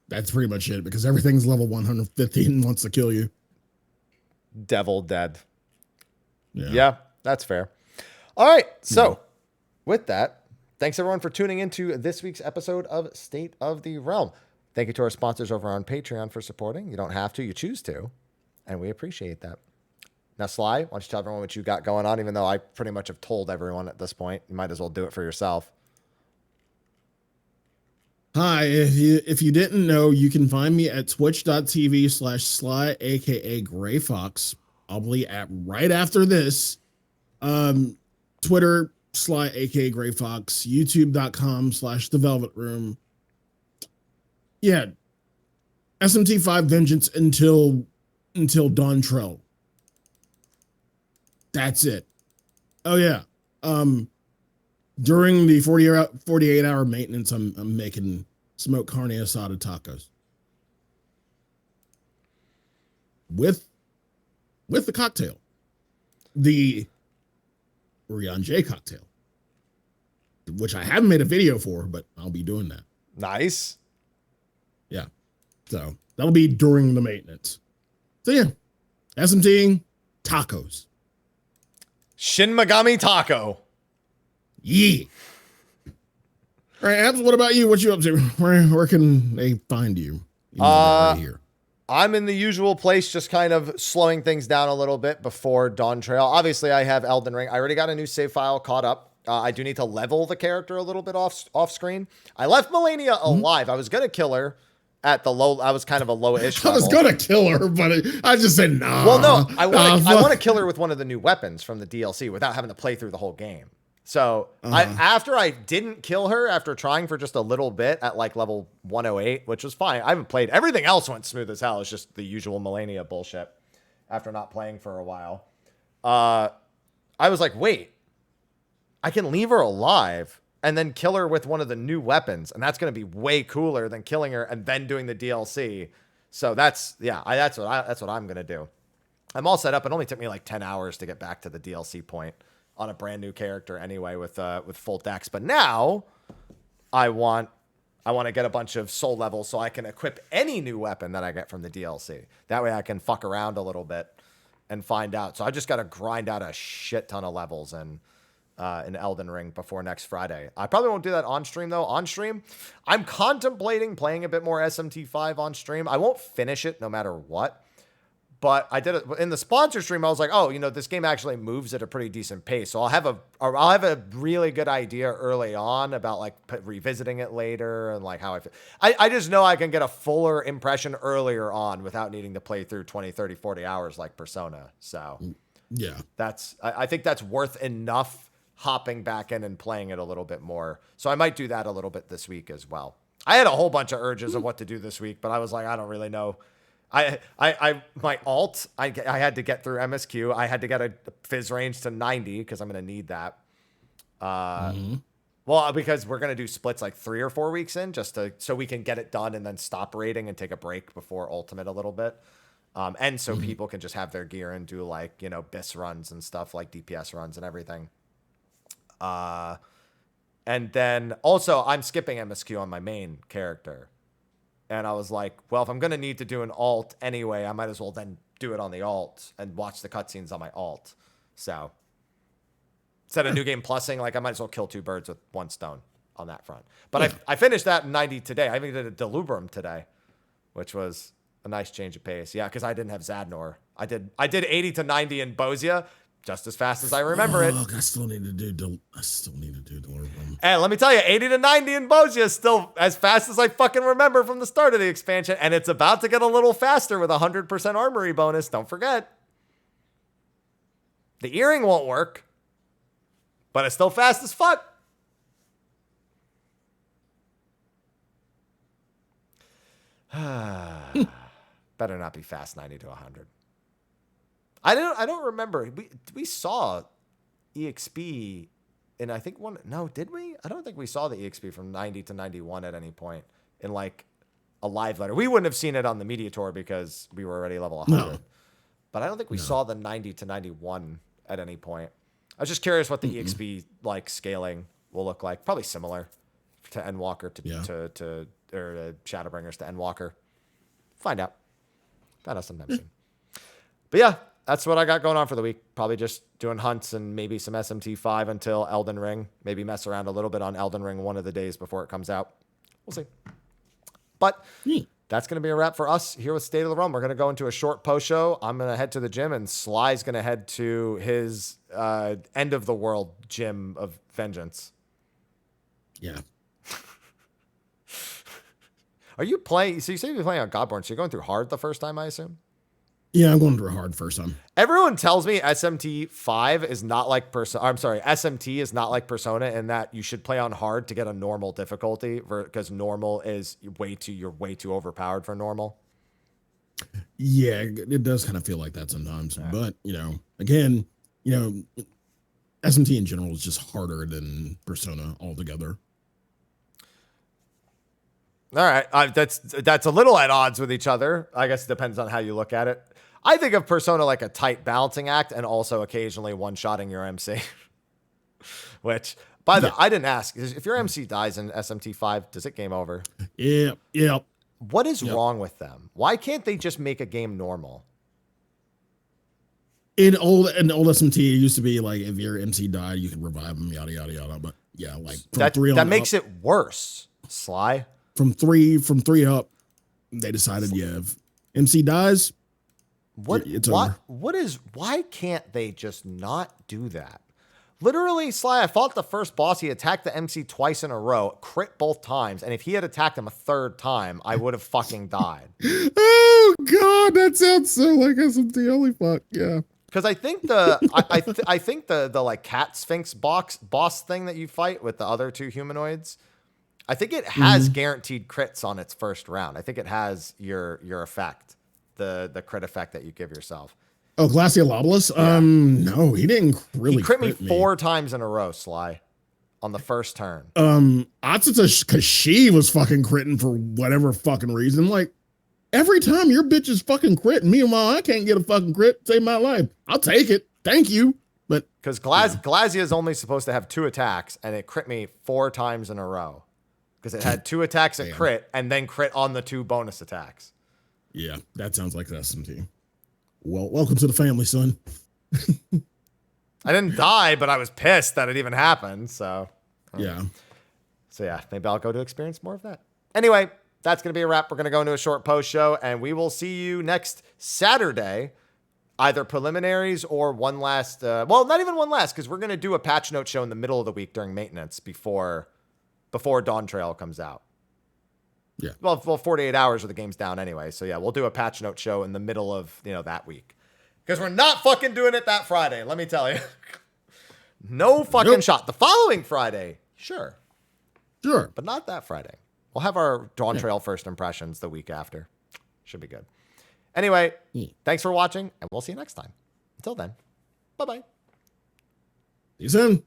That's pretty much it, because everything's level 150 and wants to kill you. Devil Dead. Yeah, that's fair. All right, so with that, thanks everyone for tuning into this week's episode of State of the Realm. Thank you to our sponsors over on Patreon for supporting. You don't have to, you choose to, and we appreciate that. Now, Sly, why don't you tell everyone what you got going on, even though I pretty much have told everyone at this point. You might as well do it for yourself. Hi, if you didn't know, you can find me at twitch.tv/Sly, aka Gray Fox, probably at right after this. Twitter, Sly, aka Gray Fox, youtube.com/The Velvet Room. Yeah, SMT5 Vengeance until Dawntrail. That's it. Oh yeah. During the 48-hour maintenance, I'm making smoked carne asada tacos with the cocktail, the Rian J cocktail, which I haven't made a video for, but I'll be doing that. Nice. Yeah. So that'll be during the maintenance. So yeah, SMT tacos. Shin Megami Taco. Yeah. All right, Abs, what about you? What you up to? Where can they find you? Right here. I'm in the usual place, just kind of slowing things down a little bit before Dawntrail. Obviously, I have Elden Ring. I already got a new save file caught up. I do need to level the character a little bit off screen. I left Melania alive. I was going to kill her at the low. I was kind of a low-ish level. I was going to kill her, but I just said nah. Well, no, I want to kill her with one of the new weapons from the DLC without having to play through the whole game. So after I didn't kill her, after trying for just a little bit at like level 108, which was fine. I haven't played. Everything else went smooth as hell. It's just the usual Melania bullshit after not playing for a while. I was like, wait, I can leave her alive and then kill her with one of the new weapons. And that's going to be way cooler than killing her and then doing the DLC. So that's what I'm going to do. I'm all set up. It only took me like 10 hours to get back to the DLC point on a brand new character anyway with full dex. But now I want to get a bunch of soul levels so I can equip any new weapon that I get from the DLC. That way I can fuck around a little bit and find out. So I just got to grind out a shit ton of levels in Elden Ring before next Friday. I probably won't do that on stream though. On stream, I'm contemplating playing a bit more SMT5 on stream. I won't finish it no matter what. But I did it in the sponsor stream. I was like, oh, this game actually moves at a pretty decent pace. So I'll have a really good idea early on about like revisiting it later and like how I feel. I just know I can get a fuller impression earlier on without needing to play through 20, 30, 40 hours like Persona. So yeah, I think that's worth enough hopping back in and playing it a little bit more. So I might do that a little bit this week as well. I had a whole bunch of urges of what to do this week, but I was like, I don't really know. My alt, I had to get through MSQ. I had to get a fizz range to 90 because I'm going to need that. Well, because we're going to do splits like 3 or 4 weeks in so we can get it done and then stop raiding and take a break before ultimate a little bit. And so people can just have their gear and do like, BIS runs and stuff like DPS runs and everything. And then also I'm skipping MSQ on my main character. And I was like, well, if I'm going to need to do an alt anyway, I might as well then do it on the alt and watch the cutscenes on my alt. So instead of new game plusing, like I might as well kill 2 birds with 1 stone on that front. But I finished that in 90 today. I even did a Delubrum today, which was a nice change of pace. Yeah, because I didn't have Zadnor. I did 80 to 90 in Bozia. just as fast as I remember it. I still need to do Delirium. And let me tell you, 80 to 90 in Bosia is still as fast as I fucking remember from the start of the expansion. And it's about to get a little faster with 100% armory bonus. Don't forget. The earring won't work, but it's still fast as fuck. Better not be fast 90 to 100. I don't remember. We saw EXP in, I think did we? I don't think we saw the EXP from 90 to 91 at any point in like a live letter. We wouldn't have seen it on the media tour because we were already level 100. No. But I don't think we saw the 90 to 91 at any point. I was just curious what the EXP like scaling will look like. Probably similar to Endwalker to Shadowbringers to Endwalker. Find out sometime soon. But yeah, that's what I got going on for the week. Probably just doing hunts and maybe some SMT5 until Elden Ring. Maybe mess around a little bit on Elden Ring one of the days before it comes out. We'll see. But that's going to be a wrap for us here with State of the Realm. We're going to go into a short post show. I'm going to head to the gym, and Sly's going to head to his end of the world gym of vengeance. Yeah. Are you playing? So you say you're playing on Godborn. So you're going through hard the first time, I assume? Yeah, I'm going through hard first time. Everyone tells me SMT5 is not like SMT is not like Persona in that you should play on hard to get a normal difficulty because normal is you're way too overpowered for normal. Yeah, it does kind of feel like that sometimes. Yeah. But, again, SMT in general is just harder than Persona altogether. All right. That's a little at odds with each other. I guess it depends on how you look at it. I think of Persona like a tight balancing act and also occasionally one-shotting your MC. Which, by the way, I didn't ask. If your MC dies in SMT5, does it game over? Yeah. What is wrong with them? Why can't they just make a game normal? In old SMT, it used to be like if your MC died, you can revive them, yada, yada, yada. But yeah, like that makes it worse, Sly. From three up, they decided, if MC dies, it's over. Why can't they just not do that? Literally, Sly, I fought the first boss. He attacked the MC twice in a row, crit both times. And if he had attacked him a third time, I would have fucking died. Oh, God, that sounds so like SMT. Holy fuck, yeah. Because I think I think the like cat sphinx boss thing that you fight with the other two humanoids, I think it has guaranteed crits on its first round. I think it has your effect, the crit effect that you give yourself. Oh, Glaciolobulus? Yeah. No, he didn't really He crit me 4 times in a row, Sly, on the first turn. Atsuta Kashi was fucking critting for whatever fucking reason. Like, every time your bitch is fucking critting, meanwhile, I can't get a fucking crit to save my life. I'll take it. Thank you. But because Glazia is only supposed to have 2 attacks, and it crit me 4 times in a row. Because it had 2 attacks at crit and then crit on the 2 bonus attacks. Yeah, that sounds like the SMT. Well, welcome to the family, son. I didn't die, but I was pissed that it even happened. So yeah. So yeah, maybe I'll go to experience more of that. Anyway, that's going to be a wrap. We're going to go into a short post show, and we will see you next Saturday. Either preliminaries or one last, not even one last, because we're going to do a patch note show in the middle of the week during maintenance before Dawn Trail comes out. Yeah. Well, 48 hours or the game's down anyway. So yeah, we'll do a patch note show in the middle of, that week. Because we're not fucking doing it that Friday, let me tell you. No fucking shot. The following Friday, sure. But not that Friday. We'll have our Dawn Trail first impressions the week after. Should be good. Anyway, thanks for watching, and we'll see you next time. Until then, bye-bye. See you soon.